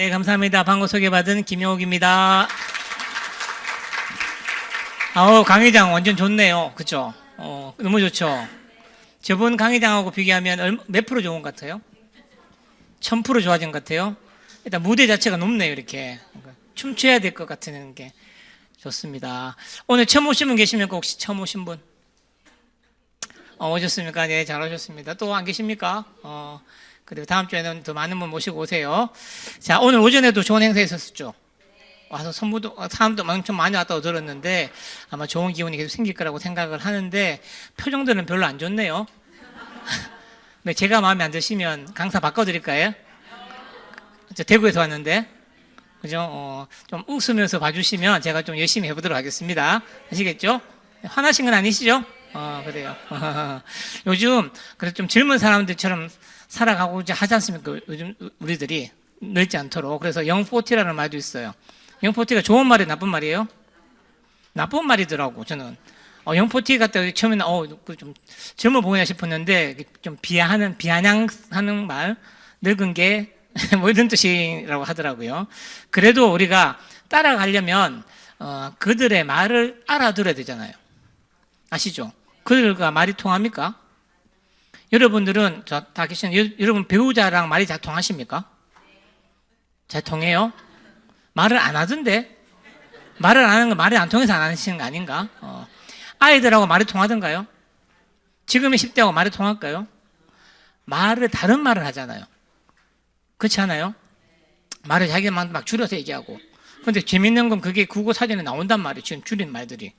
네, 감사합니다. 방금 소개받은 김용욱입니다. 강의장 완전 좋네요. 그쵸? 너무 좋죠? 저번 강의장하고 비교하면 몇 프로 좋은 것 같아요? 1000% 좋아진 것 같아요? 일단 무대 자체가 높네요, 이렇게. 춤춰야 될 것 같은 게 좋습니다. 오늘 처음 오신 분 계십니까? 혹시 처음 오신 분? 오셨습니까? 네, 잘 오셨습니다. 또 안 계십니까? 그리고 다음 주에는 더 많은 분 모시고 오세요. 자, 오늘 오전에도 좋은 행사 있었죠? 와서 선물도, 사람도 엄청 많이 왔다고 들었는데 아마 좋은 기운이 계속 생길 거라고 생각을 하는데 표정들은 별로 안 좋네요. 네, 제가 마음에 안 드시면 강사 바꿔드릴까요? 저 대구에서 왔는데. 그죠? 좀 웃으면서 봐주시면 제가 좀 열심히 해보도록 하겠습니다. 아시겠죠? 화나신 건 아니시죠? 그래요. 요즘, 그래서 좀 젊은 사람들처럼 살아가고자 하지 않습니까? 요즘 우리들이 늙지 않도록. 그래서 영포티라는 말도 있어요. 영포티가 좋은 말이에요? 나쁜 말이에요? 나쁜 말이더라고, 저는. 영포티 같다 처음에는, 좀 젊어 보이나 싶었는데, 좀 비아냥하는 말, 늙은 게, 뭐 이런 뜻이라고 하더라고요. 그래도 우리가 따라가려면, 그들의 말을 알아들어야 되잖아요. 아시죠? 그들과 말이 통합니까? 여러분들은, 다 계시는, 여러분 배우자랑 말이 잘 통하십니까? 잘 통해요? 말을 안 하던데? 말을 안 하는 건 말이 안 통해서 안 하시는 거 아닌가? 아이들하고 말이 통하던가요? 지금의 10대하고 말이 통할까요? 다른 말을 하잖아요. 그렇지 않아요? 말을 자기만 막 줄여서 얘기하고. 근데 재밌는 건 그게 국어 사전에 나온단 말이에요. 지금 줄인 말들이.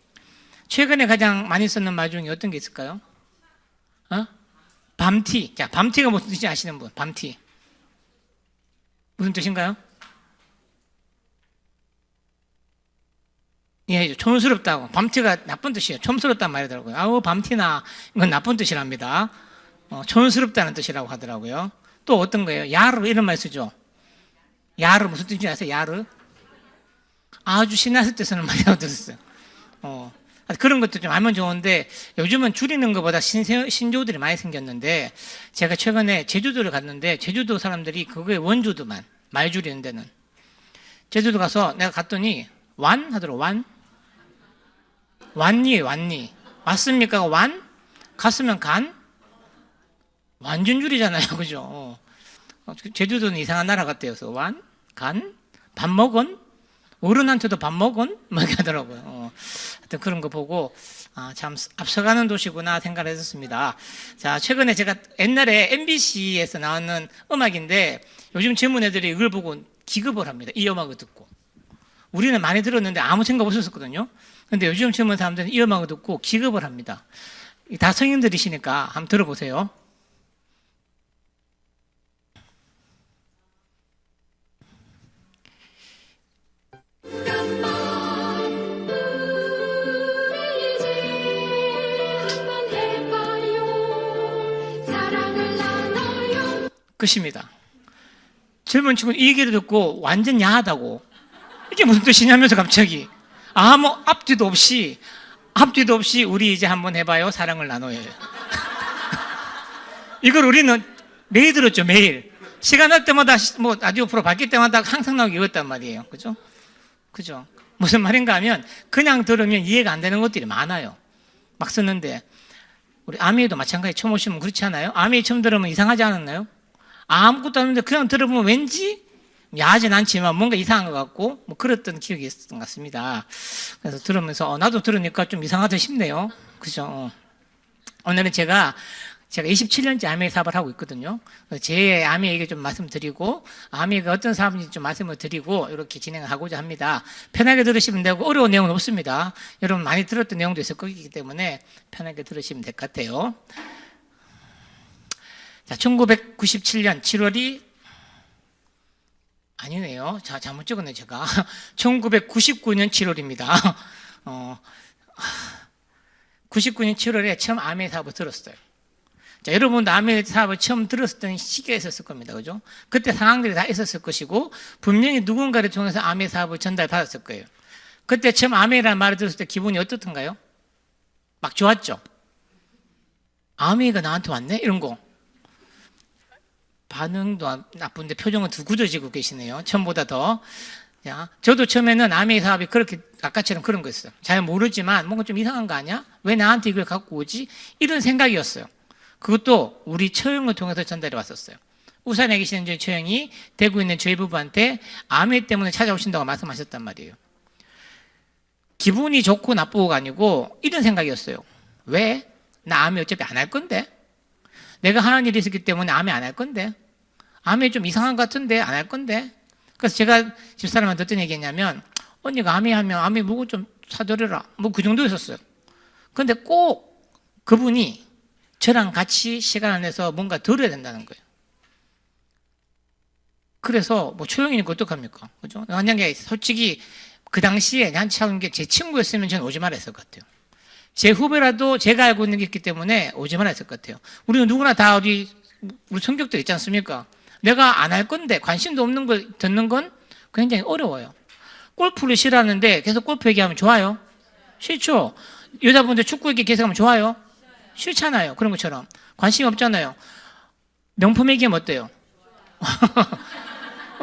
최근에 가장 많이 쓰는 말 중에 어떤 게 있을까요? 밤티. 자, 밤티가 무슨 뜻인지 아시는 분? 밤티. 무슨 뜻인가요? 예, 촌스럽다고. 밤티가 나쁜 뜻이에요. 촌스럽단 말이더라고요. 밤티나, 이건 나쁜 뜻이랍니다. 촌스럽다는 뜻이라고 하더라고요. 또 어떤 거예요? 야르, 이런 말 쓰죠? 야르, 무슨 뜻인지 아세요? 야르? 아주 신났을 때 쓰는 말이라고 들었어요. 그런 것도 좀 알면 좋은데, 요즘은 줄이는 것보다 신조어들이 많이 생겼는데, 제가 최근에 제주도를 갔는데, 제주도 사람들이 그거에 원조도만, 말 줄이는 데는. 제주도 가서 내가 갔더니, 하더라고, 완니. 왔습니까? 갔으면 간? 완전 줄이잖아요. 그죠? 제주도는 이상한 나라 같아요. 그래서 간? 밥 먹은? 어른한테도 밥 먹은? 뭐 이렇게 하더라고요. 하여튼 그런 거 보고, 참 앞서가는 도시구나 생각을 했었습니다. 자, 최근에 제가 옛날에 MBC에서 나오는 음악인데, 요즘 젊은 애들이 이걸 보고 기겁을 합니다. 이 음악을 듣고. 우리는 많이 들었는데 아무 생각 없었거든요. 근데 요즘 젊은 사람들은 이 음악을 듣고 기겁을 합니다. 다 성인들이시니까 한번 들어보세요. 끝입니다. 젊은 친구는 이 얘기를 듣고 완전 야하다고. 이게 무슨 뜻이냐면서 갑자기 아무 앞뒤도 없이 우리 이제 한번 해봐요. 사랑을 나눠요. 이걸 우리는 매일 들었죠. 매일. 시간 날 때마다 뭐 라디오 프로 바뀔 때마다 항상 나오게 읽었단 말이에요. 그죠? 무슨 말인가 하면 그냥 들으면 이해가 안 되는 것들이 많아요. 막 쓰는데 우리 아미에도 마찬가지 처음 오시면 그렇지 않아요? 아미 처음 들으면 이상하지 않았나요? 아무것도 없는데 그냥 들어보면 왠지 야하진 않지만 뭔가 이상한 것 같고 뭐 그랬던 기억이 있었던 것 같습니다. 그래서 들으면서 나도 들으니까 좀 이상하다 싶네요. 그죠? 오늘은 제가 27년째 아미 사업을 하고 있거든요. 제 아미 얘기 좀 말씀드리고 아미가 어떤 사업인지 좀 말씀을 드리고 이렇게 진행을 하고자 합니다. 편하게 들으시면 되고 어려운 내용은 없습니다. 여러분 많이 들었던 내용도 있을 거기 때문에 편하게 들으시면 될 것 같아요. 자, 1997년 7월이 아니네요. 자, 잘못 찍었네, 제가. 1999년 7월입니다. 99년 7월에 처음 아메 사업을 들었어요. 자, 여러분도 아메 사업을 처음 들었던 시기가 있었을 겁니다. 그죠? 그때 상황들이 다 있었을 것이고, 분명히 누군가를 통해서 아메 사업을 전달받았을 거예요. 그때 처음 아메라는 말을 들었을 때 기분이 어떻던가요? 막 좋았죠? 아메가 나한테 왔네? 이런 거. 반응도 나쁜데 표정은 더 굳어지고 계시네요. 처음보다 더. 자, 저도 처음에는 아메이 사업이 그렇게 아까처럼 그런 거였어요. 잘 모르지만 뭔가 좀 이상한 거 아니야? 왜 나한테 이걸 갖고 오지? 이런 생각이었어요. 그것도 우리 처형을 통해서 전달해 왔었어요. 우산에 계시는 저희 처형이 대구에 있는 저희 부부한테 아메이 때문에 찾아오신다고 말씀하셨단 말이에요. 기분이 좋고 나쁘고가 아니고 이런 생각이었어요. 왜? 나 아메 어차피 안 할 건데. 내가 하는 일이 있었기 때문에 아메 안 할 건데. 아메 좀 이상한 것 같은데 안 할 건데. 그래서 제가 집사람한테 어떤 얘기했냐면 언니가 아메 하면 아메 물건 좀 사드려라. 뭐 그 정도였었어요. 근데 꼭 그분이 저랑 같이 시간을 내서 뭔가 들어야 된다는 거예요. 그래서 뭐 초영이니까 어떡합니까? 그죠? 만약에 솔직히 그 당시에 나한테 찾아온 게 제 친구였으면 저는 오지 말았을 것 같아요. 제 후배라도 제가 알고 있는 게 있기 때문에 오지 말았을 것 같아요. 우리는 누구나 다 우리 성격들 있지 않습니까? 내가 안 할 건데 관심도 없는 걸 듣는 건 굉장히 어려워요. 골프를 싫어하는데 계속 골프 얘기하면 좋아요? 싫죠? 여자분들 축구 얘기 계속하면 좋아요? 싫잖아요. 그런 것처럼. 관심이 없잖아요. 명품 얘기하면 어때요?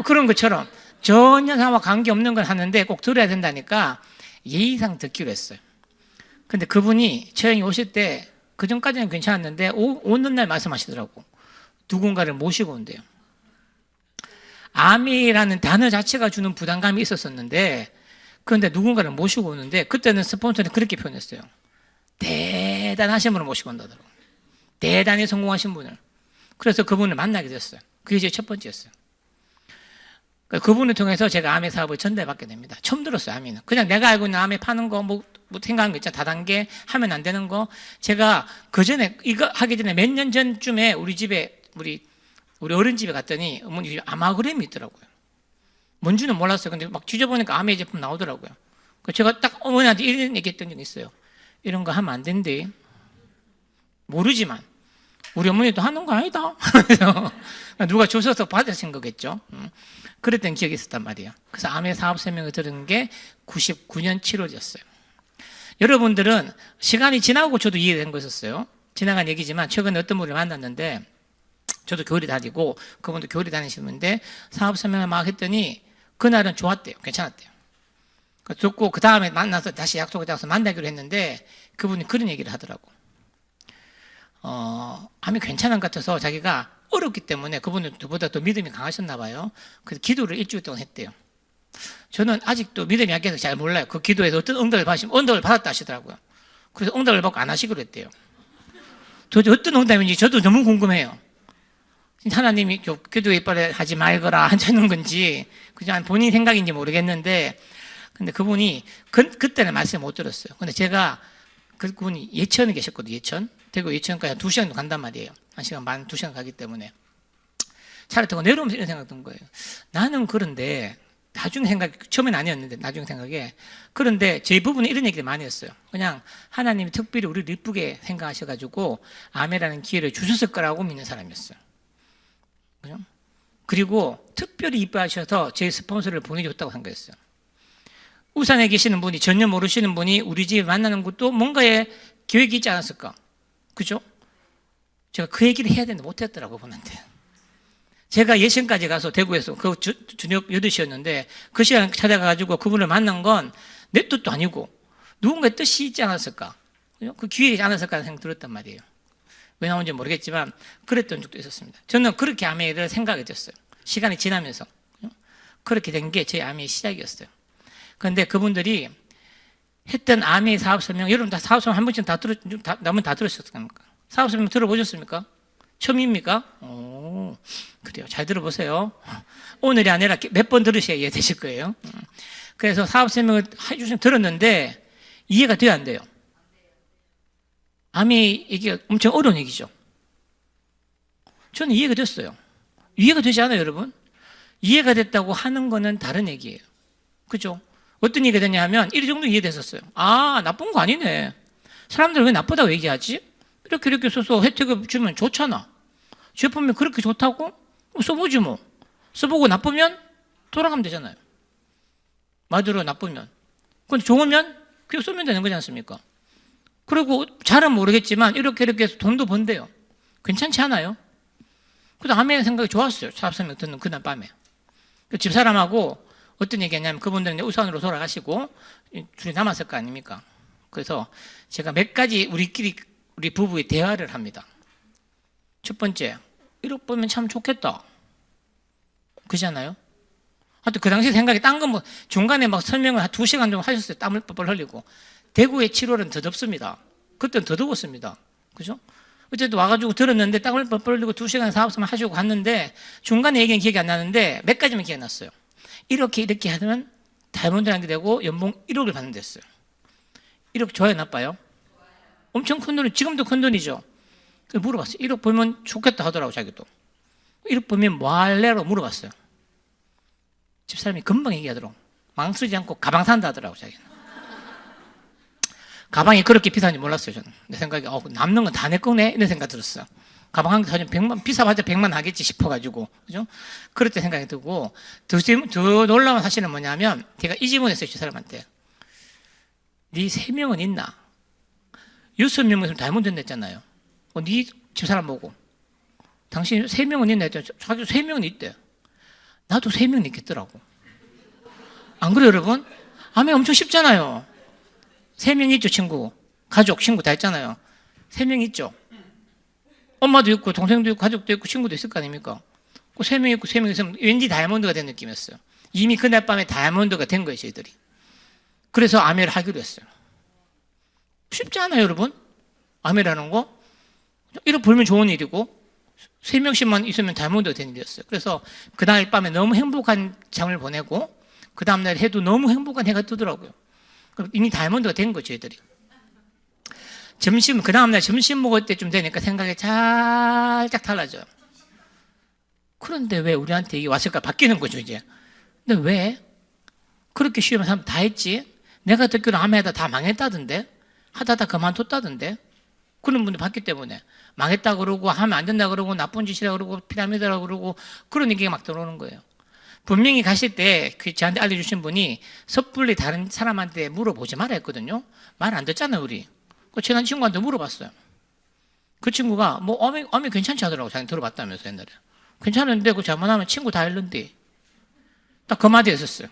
그런 것처럼 전혀 상황과 관계없는 걸 하는데 꼭 들어야 된다니까 예의상 듣기로 했어요. 근데 그분이 처형이 오실 때 그전까지는 괜찮았는데 오는 날 말씀하시더라고. 누군가를 모시고 온대요. 암이라는 단어 자체가 주는 부담감이 있었었는데 그런데 누군가를 모시고 오는데 그때는 스폰서는 그렇게 표현했어요. 대단하신 분을 모시고 온다더라고. 대단히 성공하신 분을. 그래서 그분을 만나게 됐어요. 그게 제 첫 번째였어요. 그분을 통해서 제가 아메 사업을 전달받게 됩니다. 처음 들었어요, 아메는. 그냥 내가 알고 있는 아메 파는 거, 뭐 생각하는 거 있잖아. 다단계 하면 안 되는 거. 제가 그 전에, 이거 하기 전에 몇 년 전쯤에 우리 집에, 우리 어른 집에 갔더니 어머니 집에 아마그램이 있더라고요. 뭔지는 몰랐어요. 근데 막 뒤져보니까 아메 제품 나오더라고요. 제가 딱 어머니한테 이런 얘기 했던 적이 있어요. 이런 거 하면 안 된대. 모르지만. 우리 어머니도 하는 거 아니다. 누가 주셔서 받으신 거겠죠. 그랬던 기억이 있었단 말이에요. 그래서 아메 사업 설명을 들은 게 99년 7월이었어요. 여러분들은 시간이 지나고 저도 이해된 거였어요. 지나간 얘기지만 최근에 어떤 분을 만났는데 저도 교회 다니고 그분도 교회 다니시는데 사업 설명을 막 했더니 그날은 좋았대요. 괜찮았대요. 듣고 그 다음에 만나서 다시 약속을 잡아서 만나기로 했는데 그분이 그런 얘기를 하더라고. 암이 괜찮은 것 같아서 자기가 어렵기 때문에 그분은 저보다 더 믿음이 강하셨나 봐요. 그래서 기도를 일주일 동안 했대요. 저는 아직도 믿음이 약해서 잘 몰라요. 그 기도에서 어떤 응답을 받으시면 응답을 받았다 하시더라고요. 그래서 응답을 받고 안 하시기로 했대요. 도대체 어떤 응답인지 저도 너무 궁금해요. 하나님이 기도에 이빨에 하지 말거라 하시는 건지 그냥 본인 생각인지 모르겠는데 근데 그분이 그때는 말씀을 못 들었어요. 근데 제가 그분이 예천에 계셨거든요. 예천. 대구 예천까지 2시간 간단 말이에요. 1시간 반, 2시간 가기 때문에. 차를 타고 내려오면서 이런 생각 든 거예요. 나는 그런데, 나중에 처음엔 아니었는데, 나중에 생각에. 그런데 저희 부부는 이런 얘기를 많이 했어요. 그냥 하나님이 특별히 우리를 이쁘게 생각하셔가지고, 아메라는 기회를 주셨을 거라고 믿는 사람이었어요. 그죠? 그리고 특별히 이뻐하셔서 제 스폰서를 보내줬다고 생각했어요. 우산에 계시는 분이, 전혀 모르시는 분이 우리 집에 만나는 것도 뭔가의 계획이 있지 않았을까? 그죠? 제가 그 얘기를 해야 되는데 못했더라고요, 그분한테. 제가 예천까지 가서 대구에서 그 저녁 8시였는데 그 시간에 찾아가가지고 그분을 만난 건 내 뜻도 아니고 누군가의 뜻이 있지 않았을까? 그죠? 그 기회가 있지 않았을까 하는 생각이 들었단 말이에요. 왜 나온지 모르겠지만 그랬던 적도 있었습니다. 저는 그렇게 아메를 생각이 됐어요. 시간이 지나면서. 그죠? 그렇게 된 게 제 아메의 시작이었어요. 그런데 그분들이 했던 아메 사업 설명, 여러분 다 사업 설명 한 번쯤 남은 다 들으셨을 겁니까? 사업 설명 들어보셨습니까? 처음입니까? 오, 그래요. 잘 들어보세요. 오늘이 아니라 몇 번 들으셔야 이해되실 거예요. 그래서 사업 설명을 들었는데 이해가 돼요, 안 돼요? 아메 얘기가 엄청 어려운 얘기죠. 저는 이해가 됐어요. 이해가 되지 않아요, 여러분? 이해가 됐다고 하는 거는 다른 얘기예요. 그죠? 어떤 얘기가 됐냐 하면 이 정도 이해됐었어요. 아, 나쁜 거 아니네. 사람들 왜 나쁘다고 얘기하지? 이렇게 써서 혜택을 주면 좋잖아. 제품이 그렇게 좋다고? 써보지 뭐. 써보고 나쁘면 돌아가면 되잖아요. 말대로 나쁘면. 근데 좋으면 그냥 쓰면 되는 거지 않습니까? 그리고 잘은 모르겠지만 이렇게 해서 돈도 번대요. 괜찮지 않아요? 그래서 아멘의 생각이 좋았어요. 사업설명 듣는 그날 밤에. 집사람하고 어떤 얘기했냐면 그분들은 이제 우선으로 돌아가시고 둘이 남았을 거 아닙니까? 그래서 제가 몇 가지 우리 부부의 대화를 합니다. 첫 번째, 1억 벌면 참 좋겠다. 그잖아요? 하여튼 그 당시 생각이 딴 건 뭐 중간에 막 설명을 한 2시간 정도 하셨어요. 땀을 뻘뻘 흘리고. 대구의 7월은 더 덥습니다. 그때는 더 더웠습니다. 그죠? 어쨌든 와가지고 들었는데 땀을 뻘뻘 흘리고 2시간 사업소만 하시고 갔는데 중간에 얘기는 기억이 안 나는데 몇 가지만 기억났어요. 이렇게 하면 다이아몬드라는 게 되고 연봉 1억을 받는 데였어요. 1억 좋아요, 나빠요? 엄청 큰 돈이, 지금도 큰 돈이죠. 그래서 물어봤어요. 1억 벌면 좋겠다 하더라고, 자기도. 1억 벌면 뭐 할래라고 물어봤어요. 집사람이 금방 얘기하더라고. 망설이지 않고 가방 산다 하더라고, 자기는. 가방이 그렇게 비싼지 몰랐어요, 저는. 내 생각에, 남는 건 다 내 거네? 이런 생각 들었어요. 가방 한 개 사면 100만, 비싸봤자 100만 하겠지 싶어가지고, 그죠? 그럴 때 생각이 들고, 더 놀라운 사실은 뭐냐면, 제가 이 질문 했어요, 집사람한테. 네 3명은 있나? 6명은 있으면 다이아몬드 냈잖아요. 네 집사람 보고. 당신 3명은 있나 했더니, 자기 3명은 있대. 나도 3명 있겠더라고. 안 그래요, 여러분? 아멘 엄청 쉽잖아요. 3명 있죠, 친구. 가족, 친구 다 있잖아요. 3명 있죠. 엄마도 있고, 동생도 있고, 가족도 있고, 친구도 있을 거 아닙니까? 그 3명 있고, 3명 있으면 왠지 다이아몬드가 된 느낌이었어요. 이미 그날 밤에 다이아몬드가 된 거예요, 저희들이. 그래서 아멘을 하기로 했어요. 쉽지 않아요, 여러분? 아멘이라는 거? 1억 벌면 좋은 일이고, 3명씩만 있으면 다이아몬드가 된 일이었어요. 그래서 그날 밤에 너무 행복한 잠을 보내고, 그 다음날 해도 너무 행복한 해가 뜨더라고요. 이미 다이아몬드가 된 거죠, 저희들이. 그 다음날 점심 먹을 때쯤 되니까 생각이 살짝 달라져요. 그런데 왜 우리한테 이게 왔을까? 바뀌는 거죠, 이제. 근데 왜? 그렇게 쉬우면 사람 다 했지? 내가 듣기로 아메하다 다 망했다던데? 하다 그만뒀다던데? 그런 분들 봤기 때문에. 망했다 그러고, 하면 안 된다 그러고, 나쁜 짓이라 그러고, 피라미드라 그러고, 그런 얘기가 막 들어오는 거예요. 분명히 가실 때, 저한테 알려주신 분이 섣불리 다른 사람한테 물어보지 말아 했거든요. 말 안 듣잖아요, 우리. 그 친한 친구한테 물어봤어요. 그 친구가, 암이 괜찮지 하더라고. 자기 들어봤다면서, 옛날에. 괜찮은데, 그 잘못하면 친구 다 잃는데. 딱 그 마디 했었어요.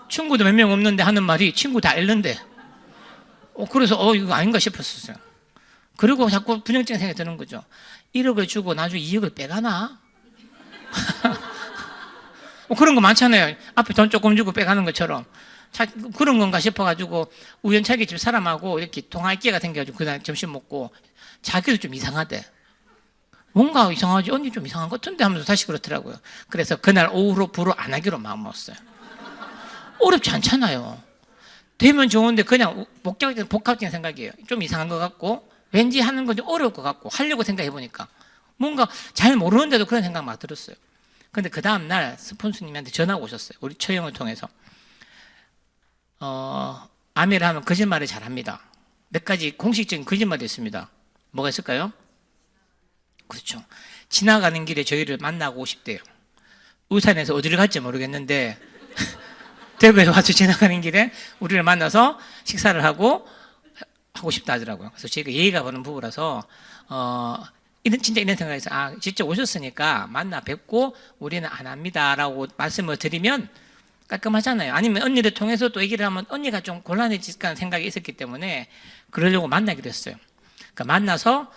친구도 몇 명 없는데 하는 말이 친구 다 잃는데. 그래서, 이거 아닌가 싶었었어요. 그리고 자꾸 분열증 생각이 드는 거죠. 1억을 주고 나중에 2억을 빼가나? 그런 거 많잖아요. 앞에 돈 조금 주고 빼가는 것처럼. 그런 건가 싶어가지고 우연찮게 집 사람하고 이렇게 통화할 기회가 생겨가지고 그날 점심 먹고 자기도 좀 이상하대. 뭔가 이상하지? 언니 좀 이상한 것 같은데 하면서 다시 그렇더라고요. 그래서 그날 오후로 부로 안 하기로 마음먹었어요. 어렵지 않잖아요. 되면 좋은데 그냥 복합적인 생각이에요. 좀 이상한 것 같고 왠지 하는 건 좀 어려울 것 같고 하려고 생각해보니까 뭔가 잘 모르는데도 그런 생각 막 들었어요. 근데 그 다음날 스폰서님한테 전화가 오셨어요. 우리 처형을 통해서. 아메를 하면 거짓말을 잘합니다. 몇 가지 공식적인 거짓말이 있습니다. 뭐가 있을까요? 그렇죠. 지나가는 길에 저희를 만나고 싶대요. 울산에서 어디를 갈지 모르겠는데 대구에 와서 지나가는 길에 우리를 만나서 식사를 하고 싶다 하더라고요. 그래서 저희가 예의가 바른 부부라서 진짜 이런 생각에서 직접 오셨으니까 만나 뵙고 우리는 안 합니다라고 말씀을 드리면 깔끔하잖아요. 아니면 언니를 통해서 또 얘기를 하면 언니가 좀 곤란해질까 생각이 있었기 때문에 그러려고 만나기로 했어요. 그러니까 만나서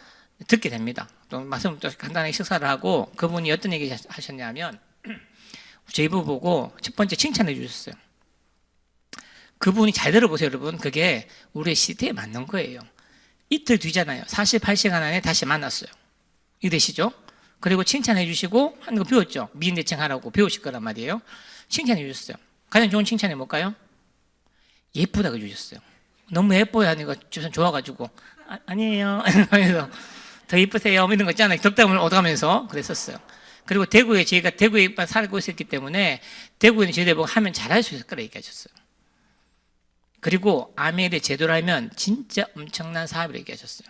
듣게 됩니다. 또 말씀 또 간단하게 식사를 하고 그분이 어떤 얘기 하셨냐면 저희 부부 보고 첫 번째 칭찬해 주셨어요. 그분이 잘 들어보세요, 여러분. 그게 우리의 시대에 맞는 거예요. 이틀 뒤잖아요. 48시간 안에 다시 만났어요. 이러시죠? 그리고 칭찬해 주시고 하는 거 배웠죠? 미인 대칭하라고 배우실 거란 말이에요. 칭찬해 주셨어요. 가장 좋은 칭찬이 뭘까요? 예쁘다고 해주셨어요. 너무 예뻐요 하니까 주선 좋아가지고 아니에요 하면서 더 예쁘세요 이런 거 있잖아요. 덕담을 얻어가면서 그랬었어요. 그리고 저희가 대구에 살고 있었기 때문에 대구에는 저희들 보고 하면 잘할 수 있을 거라 얘기하셨어요. 그리고 아메를 제대로 하면 진짜 엄청난 사업을 얘기하셨어요.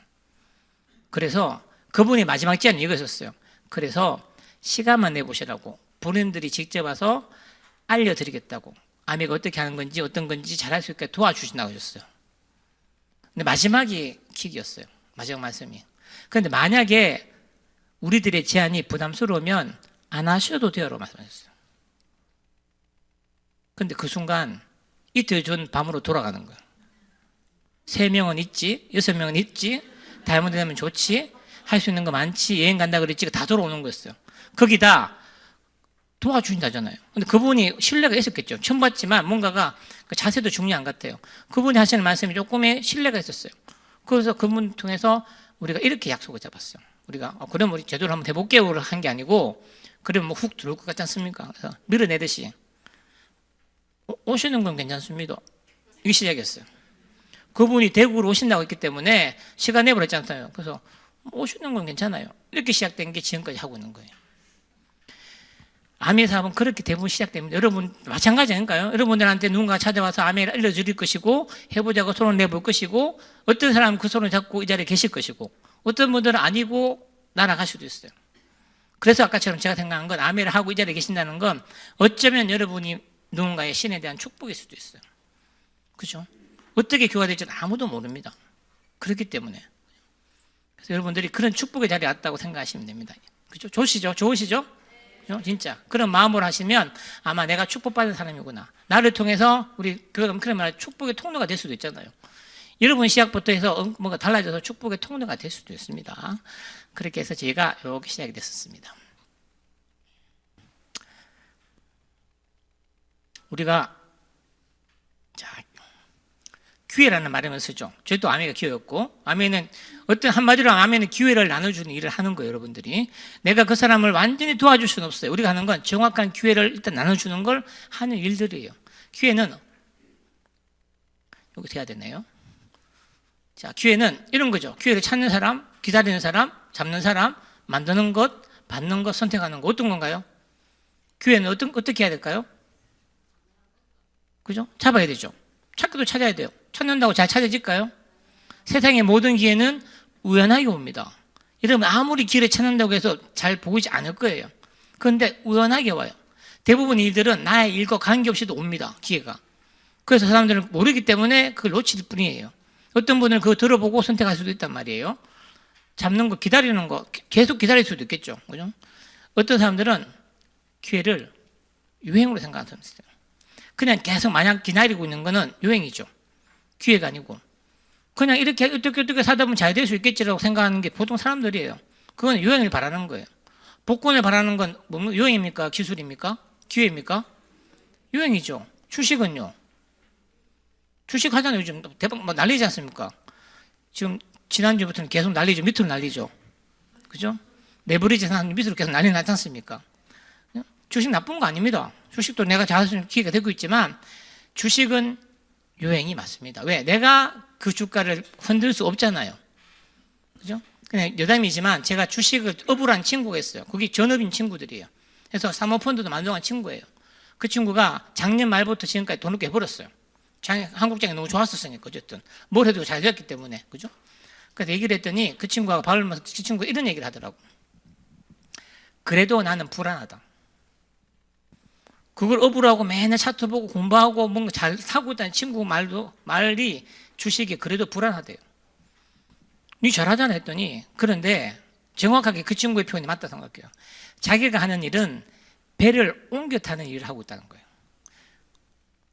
그래서 그분이 마지막 제안이 이거였어요. 그래서 시간만 내보시라고 본인들이 직접 와서 알려드리겠다고 아메가 어떻게 하는 건지 어떤 건지 잘할 수 있게 도와주신다고 하셨어요. 근데 마지막이 킥이었어요. 마지막 말씀이. 그런데 만약에 우리들의 제안이 부담스러우면 안 하셔도 돼요라고 말씀하셨어요. 근데 그 순간 이틀 전 밤으로 돌아가는 거예요. 3명은 있지, 6명은 있지, 다이아몬드 되면 좋지, 할 수 있는 거 많지, 여행 간다 그랬지, 다 돌아오는 거였어요. 거기다 도와준다잖아요. 근데 그분이 신뢰가 있었겠죠. 처음 봤지만 뭔가가 그 자세도 중요한 것 같아요. 그분이 하시는 말씀이 조금의 신뢰가 있었어요. 그래서 그분 통해서 우리가 이렇게 약속을 잡았어요. 우리가 그럼 우리 제대로 한번 해볼게요를 한 게 아니고, 그러면 뭐 훅 들어올 것 같지 않습니까? 그래서 밀어내듯이 오시는 건 괜찮습니다. 이게 시작이었어요. 그분이 대구로 오신다고 했기 때문에 시간 내버렸지 않아요. 그래서 오시는 건 괜찮아요. 이렇게 시작된 게 지금까지 하고 있는 거예요. 아메 사업은 그렇게 대부분 시작됩니다. 여러분 마찬가지 아닌가요? 여러분들한테 누군가 찾아와서 아메를 알려드릴 것이고, 해보자고 손을 내볼 것이고, 어떤 사람은 그 손을 잡고 이 자리에 계실 것이고, 어떤 분들은 아니고 날아갈 수도 있어요. 그래서 아까처럼 제가 생각한 건, 아메를 하고 이 자리에 계신다는 건 어쩌면 여러분이 누군가의 신에 대한 축복일 수도 있어요. 그렇죠? 어떻게 교화될지는 아무도 모릅니다. 그렇기 때문에. 그래서 여러분들이 그런 축복의 자리에 왔다고 생각하시면 됩니다. 그렇죠? 좋으시죠? 좋으시죠? 그렇죠? 진짜 그런 마음으로 하시면 아마 내가 축복받은 사람이구나, 나를 통해서 우리 그런 말 축복의 통로가 될 수도 있잖아요. 여러분 시작부터 해서 뭔가 달라져서 축복의 통로가 될 수도 있습니다. 그렇게 해서 제가 이렇게 시작이 됐었습니다. 우리가 기회라는 말을 쓰죠. 저희도 아멘가 기회였고, 아멘은 어떤 한마디로 아멘은 기회를 나눠주는 일을 하는 거예요. 여러분들이 내가 그 사람을 완전히 도와줄 수는 없어요. 우리가 하는 건 정확한 기회를 일단 나눠주는 걸 하는 일들이에요. 기회는 여기서 해야 되네요. 자, 기회는 이런 거죠. 기회를 찾는 사람, 기다리는 사람, 잡는 사람, 만드는 것, 받는 것, 선택하는 것. 어떤 건가요? 기회는 어떻게 해야 될까요? 그죠? 잡아야 되죠. 찾기도 찾아야 돼요. 찾는다고 잘 찾아질까요? 세상의 모든 기회는 우연하게 옵니다. 여러분 아무리 기회를 찾는다고 해서 잘 보이지 않을 거예요. 그런데 우연하게 와요. 대부분 일들은 나의 일과 관계없이도 옵니다. 기회가. 그래서 사람들은 모르기 때문에 그걸 놓칠 뿐이에요. 어떤 분은 그거 들어보고 선택할 수도 있단 말이에요. 잡는 거, 기다리는 거, 계속 기다릴 수도 있겠죠. 그죠? 어떤 사람들은 기회를 유행으로 생각하는 사람이 있어요. 그냥 계속 마냥 기다리고 있는 거는 유행이죠. 기회가 아니고. 그냥 이렇게 어떻게 사다 보면 잘 될 수 있겠지라고 생각하는 게 보통 사람들이에요. 그건 유행을 바라는 거예요. 복권을 바라는 건 유행입니까? 기술입니까? 기회입니까? 유행이죠. 주식은요. 주식 하잖아요. 요즘 대박 난리지 않습니까? 지금 지난주부터는 계속 난리죠. 밑으로 난리죠. 그죠? 레버리지 산 밑으로 계속 난리 나지 않습니까? 주식 나쁜 거 아닙니다. 주식도 내가 잘할 수 있는 기회가 되고 있지만, 주식은 유행이 맞습니다. 왜? 내가 그 주가를 흔들 수 없잖아요. 그죠? 그냥 여담이지만 제가 주식을 업으로 한 친구가 있어요. 거기 전업인 친구들이에요. 그래서 사모펀드도 만들어간 친구예요. 그 친구가 작년 말부터 지금까지 돈을 깨버렸어요. 한국장이 너무 좋았었으니까. 어쨌든 뭘 해도 잘 됐기 때문에. 그죠? 그래서 얘기를 했더니 그 친구가 밥을 먹어서 그 친구가 이런 얘기를 하더라고. 그래도 나는 불안하다. 그걸 업으로 하고 맨날 차트 보고 공부하고 뭔가 잘 사고 있다는 친구 말이 주식이 그래도 불안하대요. 니 잘하잖아 했더니, 그런데 정확하게 그 친구의 표현이 맞다 생각해요. 자기가 하는 일은 배를 옮겨 타는 일을 하고 있다는 거예요.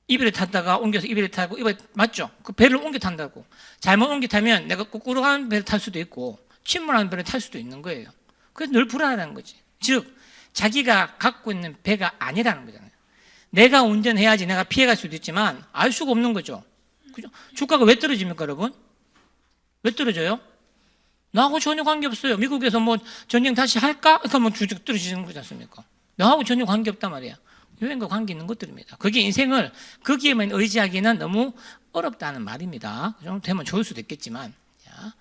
이별에 탔다가 옮겨서 이별에 타고, 이별에 맞죠? 그 배를 옮겨 탄다고. 잘못 옮겨 타면 내가 거꾸로 가는 배를 탈 수도 있고 침몰하는 배를 탈 수도 있는 거예요. 그래서 늘 불안하다는 거지. 즉 자기가 갖고 있는 배가 아니라는 거잖아요. 내가 운전해야지 내가 피해갈 수도 있지만 알 수가 없는 거죠. 그죠? 주가가 왜 떨어집니까, 여러분? 왜 떨어져요? 나하고 전혀 관계없어요. 미국에서 뭐 전쟁 다시 할까? 그러면 쭉 떨어지는 거지 않습니까? 나하고 전혀 관계없단 말이야. 유행과 관계 있는 것들입니다. 그게 인생을 거기에만 의지하기는 너무 어렵다는 말입니다. 좀 되면 좋을 수도 있겠지만. 자.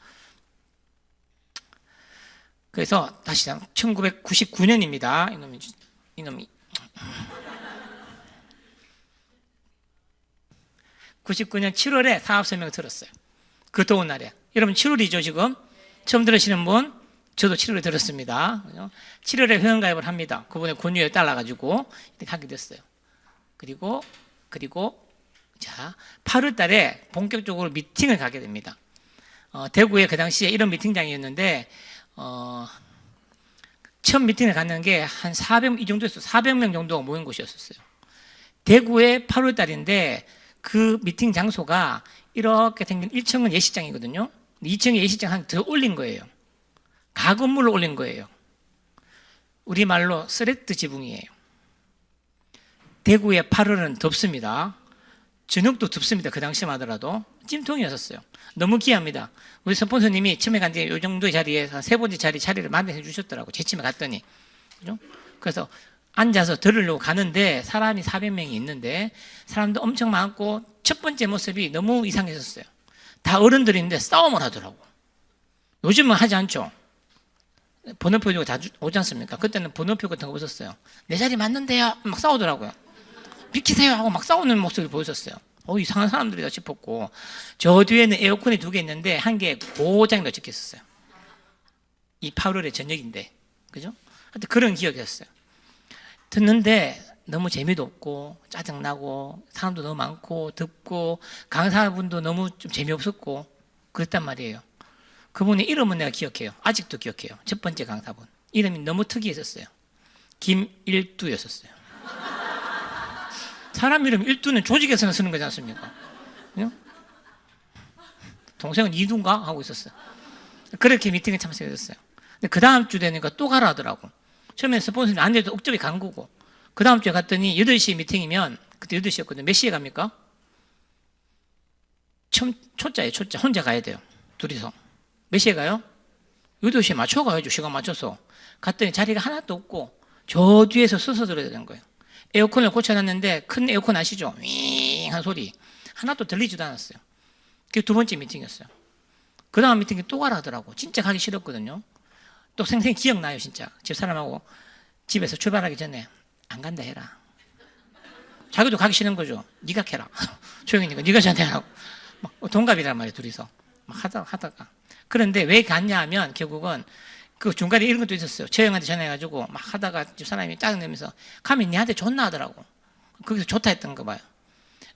그래서 다시 1999년입니다. 이놈이 99년 7월에 사업 설명을 들었어요. 그 더운 날에. 여러분 7월이죠 지금. 처음 들으시는 분, 저도 7월에 들었습니다. 7월에 회원가입을 합니다. 그분의 권유에 따라가지고 이렇게 하게 됐어요. 그리고 자 8월 달에 본격적으로 미팅을 가게 됩니다. 대구에 그 당시에 이런 미팅장이었는데 처음 미팅을 갔는 게 한 400, 이 정도였어요. 400명 정도가 모인 곳이었어요. 대구에 8월 달인데 그 미팅 장소가 이렇게 생긴 1층은 예식장이거든요. 2층에 예식장 한 더 올린 거예요. 가건물을 올린 거예요. 우리말로 스레트 지붕이에요. 대구의 8월은 덥습니다. 저녁도 덥습니다. 그 당시만 하더라도 찜통이었었어요. 너무 귀합니다. 우리 스폰서님이 처음에 간 뒤에 이 정도의 자리에 한 세 번째 자리를 마련해 주셨더라고. 제 침에 갔더니. 그죠? 그래서 앉아서 들으려고 가는데 사람이 400명이 있는데 사람도 엄청 많고 첫 번째 모습이 너무 이상했었어요. 다 어른들인데 싸움을 하더라고. 요즘은 하지 않죠. 번호표 주고 다 오지 않습니까? 그때는 번호표 같은 거 없었어요. 내 자리 맞는데요. 막 싸우더라고요. 비키세요 하고 막 싸우는 모습을 보였었어요. 이상한 사람들이다 싶었고, 저 뒤에는 에어컨이 2개 있는데 한 개에 고장이 적혀 있었어요. 이 8월의 저녁인데, 그죠? 하여튼 그런 기억이었어요. 듣는데 너무 재미도 없고 짜증나고 사람도 너무 많고 덥고 강사분도 너무 좀 재미없었고 그랬단 말이에요. 그분의 이름은 내가 기억해요. 아직도 기억해요. 첫 번째 강사분 이름이 너무 특이했었어요. 김일두였었어요. 사람 이름 일두는 조직에서는 쓰는 거지 않습니까? 동생은 이두인가? 하고 있었어요. 그렇게 미팅에 참석했었어요. 근데 그 다음 주 되니까 또 가라 하더라고. 처음에 스폰서님 앉아도 억잡이 간 거고, 그 다음 주에 갔더니 8시 미팅이면, 그때 8시였거든요. 몇 시에 갑니까? 초짜예요, 초짜. 혼자 가야 돼요. 둘이서. 몇 시에 가요? 8시에 맞춰 가야죠. 시간 맞춰서. 갔더니 자리가 하나도 없고, 저 뒤에서 서서 들어야 되는 거예요. 에어컨을 고쳐놨는데, 큰 에어컨 아시죠? 윙! 한 소리. 하나도 들리지도 않았어요. 그게 두 번째 미팅이었어요. 그 다음 미팅에 또 가라 하더라고. 진짜 가기 싫었거든요. 또 생생히 기억나요, 진짜. 집사람하고 집에서 출발하기 전에 안 간다 해라. 자기도 가기 싫은 거죠. 네가 캐라. 조용히니까 네가 전에 하고. 막 동갑이란 말이에요, 둘이서. 막 하다가. 그런데 왜 갔냐 하면 결국은 그 중간에 이런 것도 있었어요. 저 형한테 전화해가지고 막 하다가 집사람이 짜증내면서 가면 니한테 좋나 하더라고. 거기서 좋다 했던 거 봐요.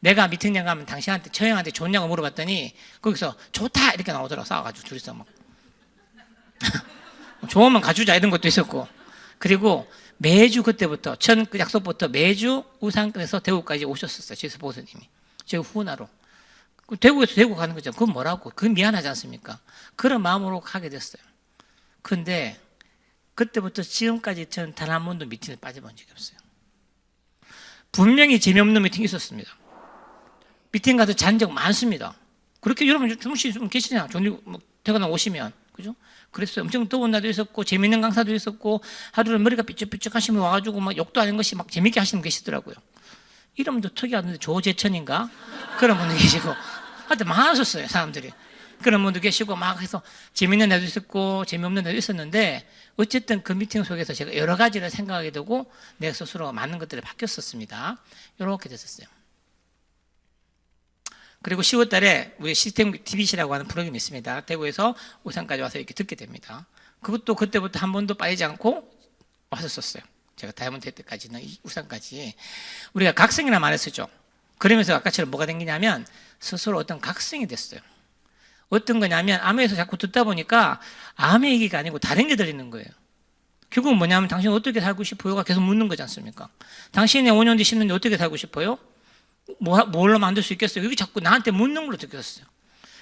내가 미팅장 가면 당신한테, 저 형한테 좋냐고 물어봤더니 거기서 좋다! 이렇게 나오더라고. 싸워가지고 둘이서 막. 좋으면 가주자 이런 것도 있었고, 그리고 매주 그때부터 첫 약속부터 매주 우산권에서 대구까지 오셨었어요. 저희 스포츠님이 저희 후원하러. 대구에서 대구 가는 거죠. 그건 뭐라고? 그건 미안하지 않습니까? 그런 마음으로 가게 됐어요. 그런데 그때부터 지금까지 저는 단 한 번도 미팅에 빠져본 적이 없어요. 분명히 재미없는 미팅이 있었습니다. 미팅 가서 잔 적 많습니다. 그렇게 여러분 주무시 좀 계시냐? 퇴근하고 오시면. 그죠? 그랬어요. 엄청 더운 날도 있었고, 재밌는 강사도 있었고, 하루는 머리가 삐쩍삐쩍 하시면 와가지고 막 욕도 아닌 것이 막 재밌게 하시는 분 계시더라고요. 이름도 특이하던데 조재천인가? 그런 분도 계시고. 하여튼 많았었어요, 사람들이. 그런 분도 계시고, 막 해서 재밌는 날도 있었고, 재미없는 날도 있었는데, 어쨌든 그 미팅 속에서 제가 여러 가지를 생각하게 되고, 내 스스로 많은 것들이 바뀌었었습니다. 이렇게 됐었어요. 그리고 10월 달에 우리 시스템 TVC라고 하는 프로그램이 있습니다. 대구에서 울산까지 와서 이렇게 듣게 됩니다. 그것도 그때부터 한 번도 빠지지 않고 왔었어요. 제가 다이아몬드 때까지는 울산까지. 우리가 각성이라는 말을 쓰죠. 그러면서 아까처럼 뭐가 생기냐면 스스로 어떤 각성이 됐어요. 어떤 거냐면 암에서 자꾸 듣다 보니까 암의 얘기가 아니고 다른 게 들리는 거예요. 결국은 뭐냐면 당신 어떻게 살고 싶어요가 계속 묻는 거지 않습니까? 당신이 5년 뒤 10년 뒤 어떻게 살고 싶어요? 뭘로 만들 수 있겠어요? 여기 자꾸 나한테 묻는 걸로 느꼈어요.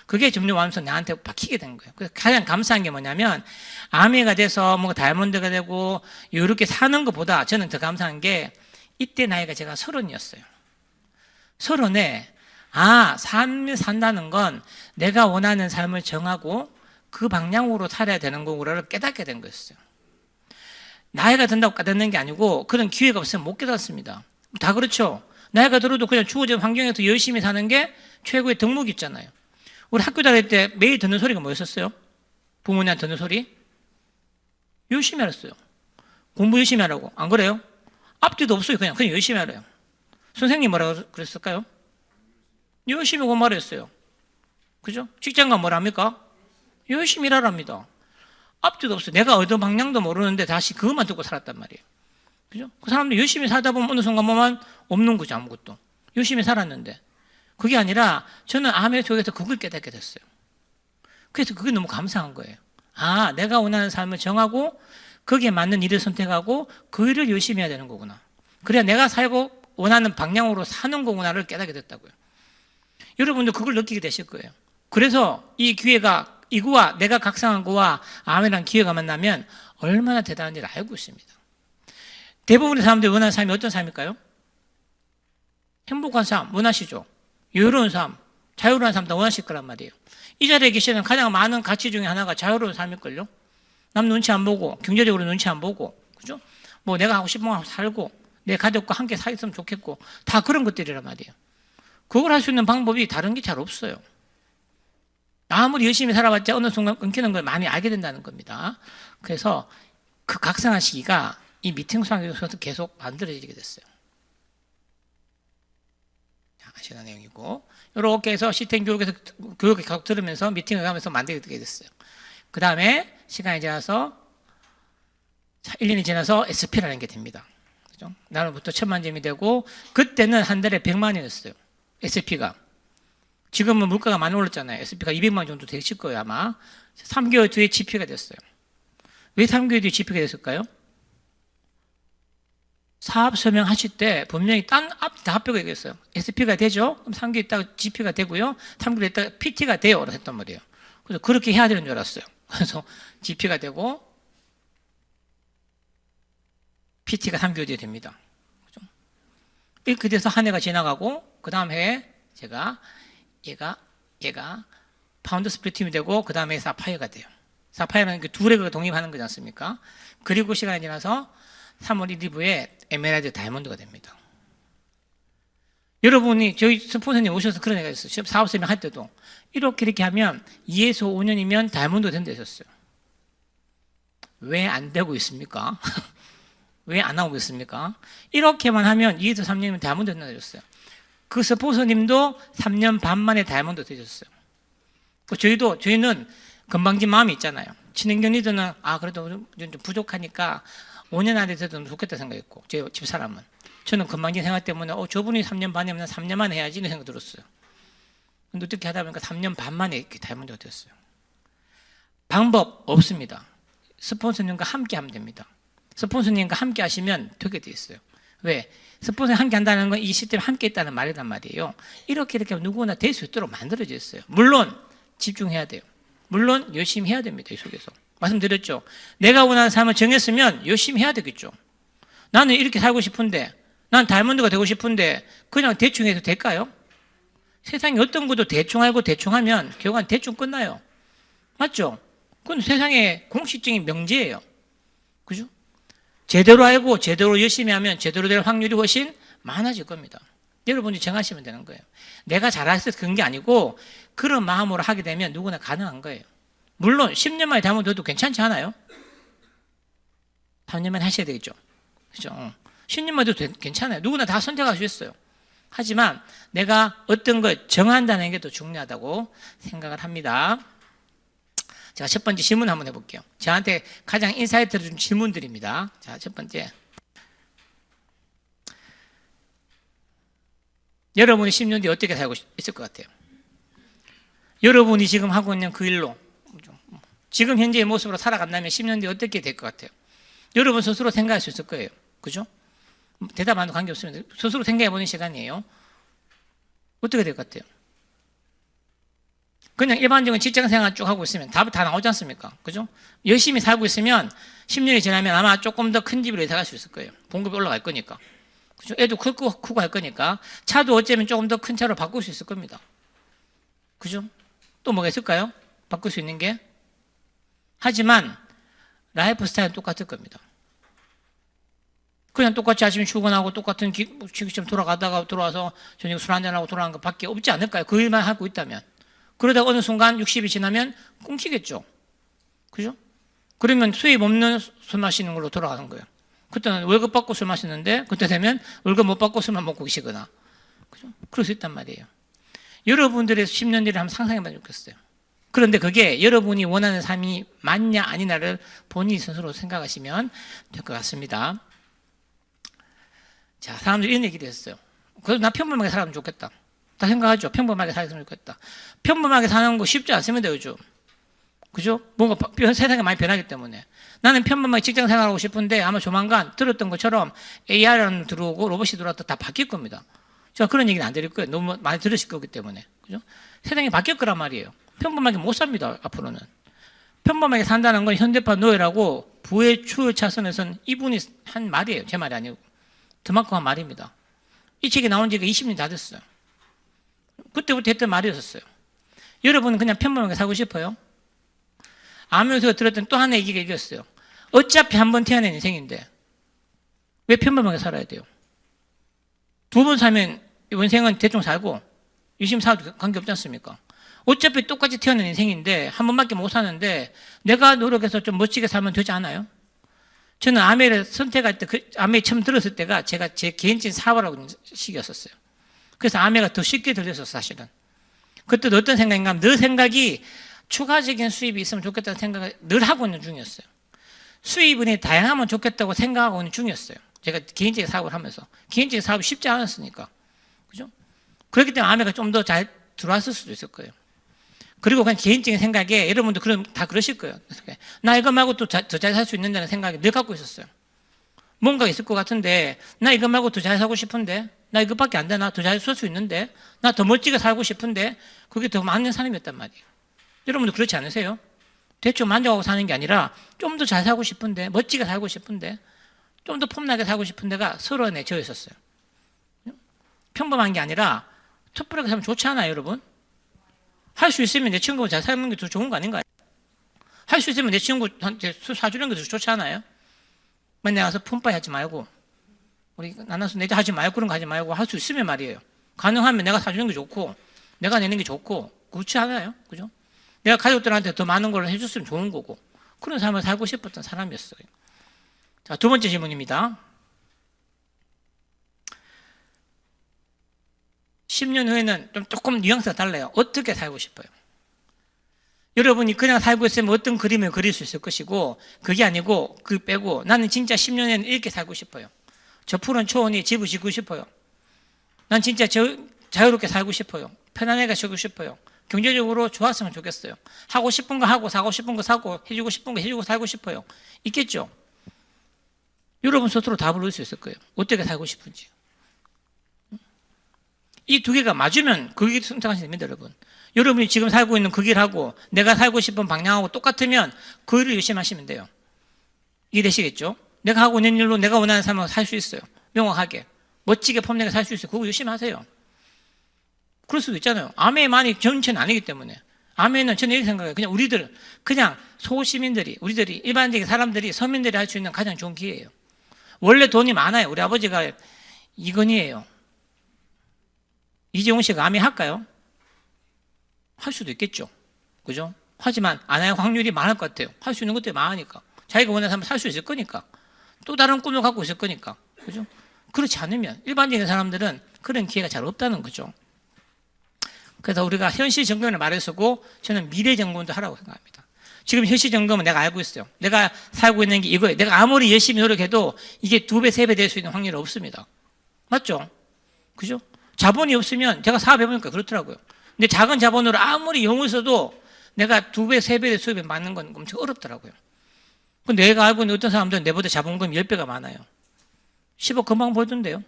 그게 점점 와면서 나한테 박히게 된 거예요. 그래서 가장 감사한 게 뭐냐면 아미가 돼서 뭔가 다이아몬드가 되고 이렇게 사는 것보다 저는 더 감사한 게 이때 나이가 제가 30이었어요. 30에 삶을 산다는 건 내가 원하는 삶을 정하고 그 방향으로 살아야 되는 거구나를 깨닫게 된 거였어요. 나이가 든다고 깨닫는 게 아니고 그런 기회가 없으면 못 깨닫습니다. 다 그렇죠. 나이가 들어도 그냥 주어진 환경에서 열심히 사는 게 최고의 덕목이 있잖아요. 우리 학교 다닐 때 매일 듣는 소리가 뭐였었어요? 부모님한테 듣는 소리? 열심히 하랬어요. 공부 열심히 하라고. 안 그래요? 앞뒤도 없어요. 그냥 열심히 하래요. 선생님 뭐라고 그랬을까요? 열심히 공부하랬어요. 그죠? 직장 가면 뭐라 합니까? 열심히 일하랍니다. 앞뒤도 없어요. 내가 어떤 방향도 모르는데 다시 그것만 듣고 살았단 말이에요. 그죠? 그 사람들 열심히 살다 보면 어느 순간 보면 없는 거죠, 아무것도. 열심히 살았는데. 그게 아니라 저는 암의 속에서 그걸 깨닫게 됐어요. 그래서 그게 너무 감사한 거예요. 내가 원하는 삶을 정하고 거기에 맞는 일을 선택하고 그 일을 열심히 해야 되는 거구나. 그래야 내가 살고 원하는 방향으로 사는 거구나를 깨닫게 됐다고요. 여러분도 그걸 느끼게 되실 거예요. 그래서 이 기회가, 이거와 내가 각성한 거와 아멘이라는 기회가 만나면 얼마나 대단한지를 알고 있습니다. 대부분의 사람들이 원하는 삶이 어떤 삶일까요? 행복한 삶, 원하시죠? 여유로운 삶, 자유로운 삶 다 원하실 거란 말이에요. 이 자리에 계시는 가장 많은 가치 중에 하나가 자유로운 삶일걸요? 남 눈치 안 보고, 경제적으로 눈치 안 보고, 그죠? 뭐 내가 하고 싶은 거 하고 살고, 내 가족과 함께 살았으면 좋겠고, 다 그런 것들이란 말이에요. 그걸 할 수 있는 방법이 다른 게 잘 없어요. 아무리 열심히 살아봤자 어느 순간 끊기는 걸 많이 알게 된다는 겁니다. 그래서 그 각성한 시기가 이 미팅 수학에서 계속 만들어지게 됐어요. 아시는 내용이고, 이렇게 해서 시스템 교육에서 교육을 계속 들으면서 미팅을 하면서 만들게 됐어요. 그 다음에 시간이 지나서 1, 2년이 지나서 SP라는 게 됩니다. 그죠? 나로부터 1000만 점이 되고, 그때는 한 달에 100만 원이었어요. SP가. 지금은 물가가 많이 올랐잖아요. SP가 200만 원 정도 되실 거예요, 아마. 3개월 뒤에 GP가 됐어요. 왜 3개월 뒤에 GP가 됐을까요? 사업 설명하실 때 분명히 다 합격을 얘기했어요. SP가 되죠? 그럼 3개월 있다가 GP가 되고요. 3개월 있다가 PT가 돼요. 라고 했단 말이에요. 그래서 그렇게 해야 되는 줄 알았어요. 그래서 GP가 되고, PT가 3개월 뒤에 됩니다. 그죠? 이렇게 돼서 한 해가 지나가고, 그 다음 해에 제가, 얘가 파운드 스플릿팀이 되고, 그 다음에 사파이어가 돼요. 사파이어는 두 레그가 독립하는 거지 않습니까? 그리고 시간이 지나서 3월 1일 부에 에메랄드 다이아몬드가 됩니다. 여러분이 저희 스폰서님 오셔서 그런 얘기가 있어요. 사업 설명할 때도 이렇게 하면 2에서 5년이면 다이아몬드가 된다 하셨어요. 왜 안 되고 있습니까? 왜 안 하고 있습니까? 이렇게만 하면 2에서 3년이면 다이아몬드 된다 하셨어요. 그 스폰서님도 3년 반 만에 다이아몬드 되셨어요. 저희는 건방진 마음이 있잖아요. 친환경 리더는 그래도 좀 부족하니까 5년 안에 돼도 좋겠다 생각했고, 제 집사람은. 저는 건방진 생각 때문에 저분이 3년 반이면 3년 만에 해야지 이런 생각 들었어요. 근데 어떻게 하다 보니까 3년 반 만에 이렇게 다이아몬드가 되었어요. 방법 없습니다. 스폰서님과 함께 하면 됩니다. 스폰서님과 함께 하시면 되게 돼 있어요. 왜? 스폰서님 함께 한다는 건 이 시스템에 함께 있다는 말이란 말이에요. 이렇게 하면 누구나 될 수 있도록 만들어져 있어요. 물론 집중해야 돼요. 물론 열심히 해야 됩니다. 이 속에서. 말씀드렸죠. 내가 원하는 삶을 정했으면 열심히 해야 되겠죠. 나는 이렇게 살고 싶은데, 난 다이아몬드가 되고 싶은데 그냥 대충 해도 될까요? 세상에 어떤 것도 대충 알고 대충 하면 결국은 대충 끝나요. 맞죠? 그건 세상의 공식적인 명제예요. 그죠? 제대로 알고 제대로 열심히 하면 제대로 될 확률이 훨씬 많아질 겁니다. 여러분이 정하시면 되는 거예요. 내가 잘해서 그런 게 아니고 그런 마음으로 하게 되면 누구나 가능한 거예요. 물론 10년 만에 다이아몬드 돼도 괜찮지 않아요? 3년 만에 하셔야 되겠죠. 그죠? 10년 만에 돼도 괜찮아요. 누구나 다 선택할 수 있어요. 하지만 내가 어떤 걸 정한다는 게 더 중요하다고 생각을 합니다. 제가 첫 번째 질문 한번 해볼게요. 저한테 가장 인사이트를 준 질문들입니다. 자, 첫 번째. 여러분이 10년 뒤에 어떻게 살고 있을 것 같아요? 여러분이 지금 하고 있는 그 일로 지금 현재의 모습으로 살아간다면 10년 뒤에 어떻게 될 것 같아요? 여러분 스스로 생각할 수 있을 거예요. 그죠? 대답 안 해도 관계없으면 스스로 생각해보는 시간이에요. 어떻게 될 것 같아요? 그냥 일반적인 직장생활 쭉 하고 있으면 답이 다 나오지 않습니까? 그죠? 열심히 살고 있으면 10년이 지나면 아마 조금 더 큰 집으로 이사 갈 수 있을 거예요. 봉급이 올라갈 거니까. 그죠? 애도 크고 할 거니까. 차도 어쩌면 조금 더 큰 차로 바꿀 수 있을 겁니다. 그죠? 또 뭐가 있을까요? 바꿀 수 있는 게? 하지만 라이프 스타일은 똑같을 겁니다. 그냥 똑같이 아침에 출근하고 똑같은 지금 돌아가다가 들어와서 저녁 술 한잔하고 돌아가는 것밖에 없지 않을까요? 그 일만 하고 있다면. 그러다가 어느 순간 60이 지나면 끊기겠죠. 그죠? 그러면 수입 없는 술 마시는 걸로 돌아가는 거예요. 그때는 월급 받고 술 마시는데 그때 되면 월급 못 받고 술만 먹고 계시거나. 그죠? 그럴 수 있단 말이에요. 여러분들의 10년 뒤를 한번 상상해보면 좋겠어요. 그런데 그게 여러분이 원하는 삶이 맞냐 아니냐를 본인이 스스로 생각하시면 될 것 같습니다. 자, 사람들이 이런 얘기를 했어요. 그래서 나 평범하게 살면 좋겠다. 다 생각하죠. 평범하게 살았으면 좋겠다. 평범하게 사는 거 쉽지 않습니다, 요즘. 그죠? 뭔가 세상이 많이 변하기 때문에. 나는 평범하게 직장 생활하고 싶은데 아마 조만간 들었던 것처럼 AI라는 들어오고 로봇이 들어왔다 다 바뀔 겁니다. 제가 그런 얘기는 안 드릴 거예요. 너무 많이 들으실 거기 때문에. 그죠? 세상이 바뀔 거란 말이에요. 평범하게 못 삽니다, 앞으로는. 평범하게 산다는 건 현대판 노예라고 부의 추월 차선에선 이분이 한 말이에요. 제 말이 아니고. 그만큼 한 말입니다. 이 책이 나온 지가 20년 다 됐어요. 그때부터 했던 말이었어요. 여러분은 그냥 평범하게 살고 싶어요? 아면서 들었던 또 하나의 얘기가 이겼어요. 어차피 한 번 태어난 인생인데 왜 평범하게 살아야 돼요? 두 번 살면 이번 생은 대충 살고 유심 살아도 관계없지 않습니까? 어차피 똑같이 태어난 인생인데 한 번밖에 못 사는데 내가 노력해서 좀 멋지게 살면 되지 않아요? 저는 아메를 선택할 때, 아메 처음 들었을 때가 제가 제 개인적인 사업을 하고 있는 시기였었어요. 그래서 아메가 더 쉽게 들렸었어요, 사실은. 그때도 어떤 생각인가 하면 늘 생각이 추가적인 수입이 있으면 좋겠다는 생각을 늘 하고 있는 중이었어요. 수입은 다양하면 좋겠다고 생각하고 있는 중이었어요. 제가 개인적인 사업을 하면서. 개인적인 사업이 쉽지 않았으니까. 그죠? 그렇기 때문에 아메가 좀 더 잘 들어왔을 수도 있을 거예요. 그리고 그냥 개인적인 생각에 여러분도 다 그러실 거예요. 나 이거 말고 또 더 잘 살 수 있는다는 생각이 늘 갖고 있었어요. 뭔가 있을 것 같은데 나 이거 말고 더 잘 살고 싶은데 나 이것밖에 안 되나? 더 잘 살 수 있는데 나 더 멋지게 살고 싶은데 그게 더 맞는 사람이었단 말이에요. 여러분도 그렇지 않으세요? 대충 만족하고 사는 게 아니라 좀 더 잘 살고 싶은데 멋지게 살고 싶은데 좀 더 폼나게 살고 싶은 데가 서로 안에 져 있었어요. 평범한 게 아니라 특별하게 살면 좋지 않아요, 여러분? 할 수 있으면 내 친구가 잘 사는 게 더 좋은 거 아닌가요? 할 수 있으면 내 친구한테 술 사주는 게 더 좋지 않아요? 맨날 가서 폼빠이 하지 말고 우리 나눠서 내자 하지 말고 그런 거 하지 말고 할 수 있으면 말이에요. 가능하면 내가 사주는 게 좋고 내가 내는 게 좋고 그렇지 않아요? 그죠? 내가 가족들한테 더 많은 걸 해줬으면 좋은 거고 그런 삶을 살고 싶었던 사람이었어요. 자, 두 번째 질문입니다. 10년 후에는 좀 조금 뉘앙스가 달라요. 어떻게 살고 싶어요? 여러분이 그냥 살고 있으면 어떤 그림을 그릴 수 있을 것이고 그게 아니고 그 빼고 나는 진짜 10년에는 이렇게 살고 싶어요. 저 푸른 초원에 집을 짓고 싶어요. 난 진짜 자유롭게 살고 싶어요. 편안하게 살고 싶어요. 경제적으로 좋았으면 좋겠어요. 하고 싶은 거 하고 사고 싶은 거 사고 해주고 싶은 거 해주고 살고 싶어요. 있겠죠? 여러분 스스로 답을 얻을 수 있을 거예요. 어떻게 살고 싶은지. 이 두 개가 맞으면 그 길 선택하시면 됩니다, 여러분. 여러분이 지금 살고 있는 그 길하고 내가 살고 싶은 방향하고 똑같으면 그 일을 열심히 하시면 돼요. 이해되시겠죠? 내가 하고 있는 일로 내가 원하는 삶을 살 수 있어요. 명확하게. 멋지게 폼나게 살 수 있어요. 그거 열심히 하세요. 그럴 수도 있잖아요. 아메만이 전체는 아니기 때문에. 아메는 저는 이렇게 생각해요. 그냥 우리들, 그냥 소시민들이, 우리들이, 일반적인 사람들이, 서민들이 할 수 있는 가장 좋은 기회예요. 원래 돈이 많아요. 우리 아버지가 이건희예요. 이재용 씨가 아메 할까요? 할 수도 있겠죠. 그죠? 하지만 안 할 확률이 많을 것 같아요. 할 수 있는 것들이 많으니까. 자기가 원하는 삶을 살 수 있을 거니까. 또 다른 꿈을 갖고 있을 거니까. 그죠? 그렇지 않으면 일반적인 사람들은 그런 기회가 잘 없다는 거죠. 그래서 우리가 현실 점검을 말을 쓰고 저는 미래 점검도 하라고 생각합니다. 지금 현실 점검은 내가 알고 있어요. 내가 살고 있는 게 이거예요. 내가 아무리 열심히 노력해도 이게 2배, 3배 될 수 있는 확률이 없습니다. 맞죠? 그죠? 자본이 없으면 제가 사업해보니까 그렇더라고요. 근데 작은 자본으로 아무리 영을 써도 내가 2배, 3배의 수입에 맞는 건 엄청 어렵더라고요. 근데 내가 알고 있는 어떤 사람들은 내보다 자본금 10배가 많아요. 10억 금방 벌던데요.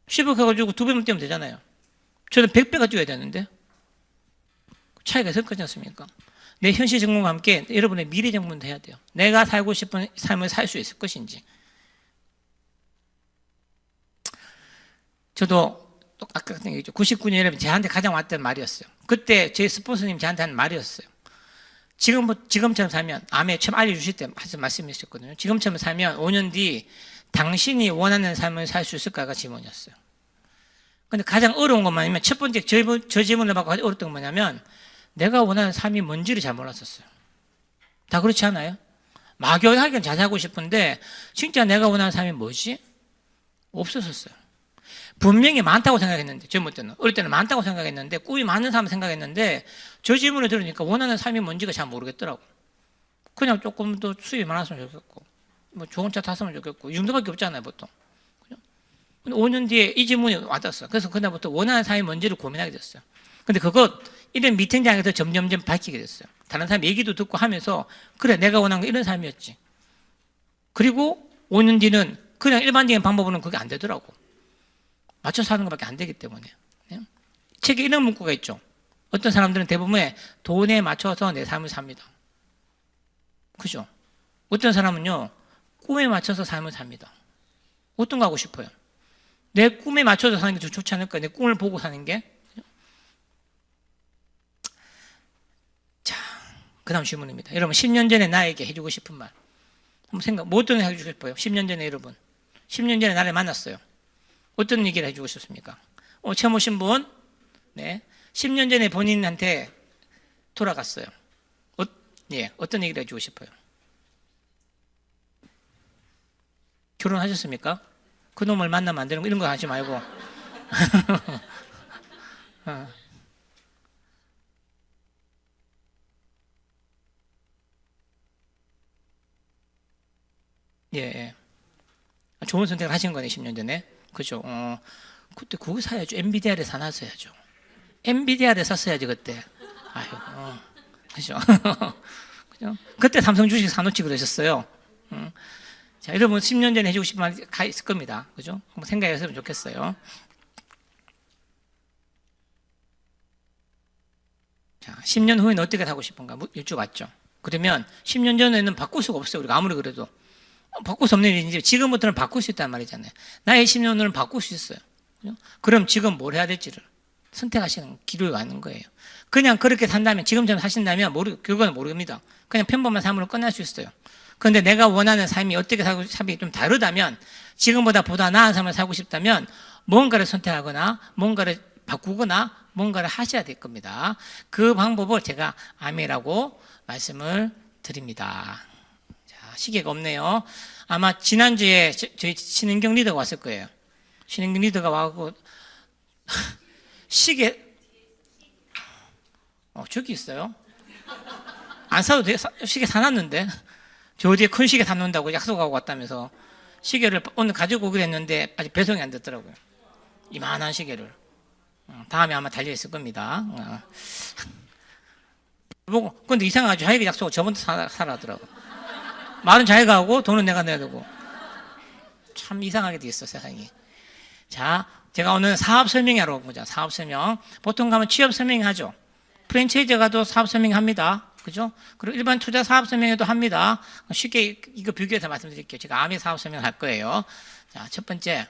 10억 해가지고 2배만 떼면 되잖아요. 저는 100배가 뛰어야 되는데 차이가 있을 거지 않습니까? 내 현실 점검과 함께 여러분의 미래 점검도 해야 돼요. 내가 살고 싶은 삶을 살 수 있을 것인지. 저도 아까 같은 얘기죠. 99년에 저한테 가장 왔던 말이었어요. 그때 제 스폰서님 저한테 한 말이었어요. 지금처럼 살면, 아메 처음 알려주실 때 하신 말씀이셨거든요. 지금처럼 살면 5년 뒤 당신이 원하는 삶을 살 수 있을까가 질문이었어요. 근데 가장 어려운 것만 아니면 첫 번째 저 질문을 받고 어려웠던 건 뭐냐면 내가 원하는 삶이 뭔지를 잘 몰랐었어요. 다 그렇지 않아요? 막연하게 잘 살고 싶은데 진짜 내가 원하는 삶이 뭐지? 없었었어요. 분명히 많다고 생각했는데 젊을 때는 어릴 때는 많다고 생각했는데 꿈이 많은 사람 생각했는데 저 질문을 들으니까 원하는 삶이 뭔지가 잘 모르겠더라고. 그냥 조금 더 수입이 많았으면 좋겠고 뭐 좋은 차 탔으면 좋겠고 이 정도밖에 없잖아요 보통. 근데 5년 뒤에 이 질문이 와닿았어요. 그래서 그날부터 원하는 삶이 뭔지를 고민하게 됐어요. 근데 그것 이런 미팅장에서 점점점 밝히게 됐어요. 다른 사람 얘기도 듣고 하면서 그래 내가 원하는 건 이런 삶이었지. 그리고 5년 뒤는 그냥 일반적인 방법으로는 그게 안 되더라고. 맞춰서 하는 것밖에 안 되기 때문에. 책에 이런 문구가 있죠. 어떤 사람들은 대부분 돈에 맞춰서 내 삶을 삽니다. 그죠? 어떤 사람은요 꿈에 맞춰서 삶을 삽니다. 어떤 거 하고 싶어요? 내 꿈에 맞춰서 사는 게 좋지 않을까? 내 꿈을 보고 사는 게. 자, 그 다음 질문입니다. 여러분 10년 전에 나에게 해주고 싶은 말 한번 생각, 뭐 어떤 해주고 싶어요? 10년 전에 여러분 10년 전에 나를 만났어요. 어떤 얘기를 해주고 싶습니까? 처음 오신 분, 네, 10년 전에 본인한테 돌아갔어요. 예, 어떤 얘기를 해주고 싶어요? 결혼하셨습니까? 그 놈을 만나면 안 되는 거 이런 거 하지 말고. 예, 예. 좋은 선택을 하신 거네, 10년 전에. 그죠? 그때 그거 사야죠. 엔비디아를 사놨어야죠. 엔비디아를 샀어야지, 그때. 아이고, 그죠? 그죠? 그때 삼성 주식 사놓지 그러셨어요. 자, 여러분 10년 전에 해주고 싶은 말이 가 있을 겁니다. 그죠? 한번 생각해 보시면 좋겠어요. 자, 10년 후에는 어떻게 하고 싶은가 여쭤봤죠. 그러면 10년 전에는 바꿀 수가 없어요. 우리가 아무리 그래도. 바꿀 수 없는 일인지 지금부터는 바꿀 수 있단 말이잖아요. 나의 10년 후는 바꿀 수 있어요. 그죠? 그럼 지금 뭘 해야 될지를 선택하시는 기로가 있는 거예요. 그냥 그렇게 산다면, 지금처럼 사신다면 결과는 모릅니다. 그냥 평범한 삶으로 끝날 수 있어요. 그런데 내가 원하는 삶이 어떻게 삶이 좀 다르다면, 지금보다 보다 나은 삶을 살고 싶다면 뭔가를 선택하거나 뭔가를 바꾸거나 뭔가를 하셔야 될 겁니다. 그 방법을 제가 아메라고 말씀을 드립니다. 자, 시계가 없네요. 아마 지난주에 저희 신은경 리더가 왔을 거예요. 신은경 리더가 와고 시계 저기 있어요. 안 사도 돼. 시계 사놨는데 저 어디에 큰 시계 사놓는다고 약속하고 왔다면서 시계를 오늘 가지고 오기로 했는데 아직 배송이 안 됐더라고요. 이만한 시계를. 다음에 아마 달려있을 겁니다. 근데 이상하죠. 자기가 약속을 저번부터 사라 하더라고. 말은 자기가 하고 돈은 내가 내야 되고. 참 이상하게 돼 있어, 세상이. 자, 제가 오늘 사업 설명하러 온 거죠. 사업 설명. 보통 가면 취업 설명하죠. 프랜차이즈 가도 사업 설명합니다. 그죠? 그리고 일반 투자 사업 설명회도 합니다. 쉽게 이거 비교해서 말씀드릴게요. 제가 아메 사업 설명 할 거예요. 자, 첫 번째.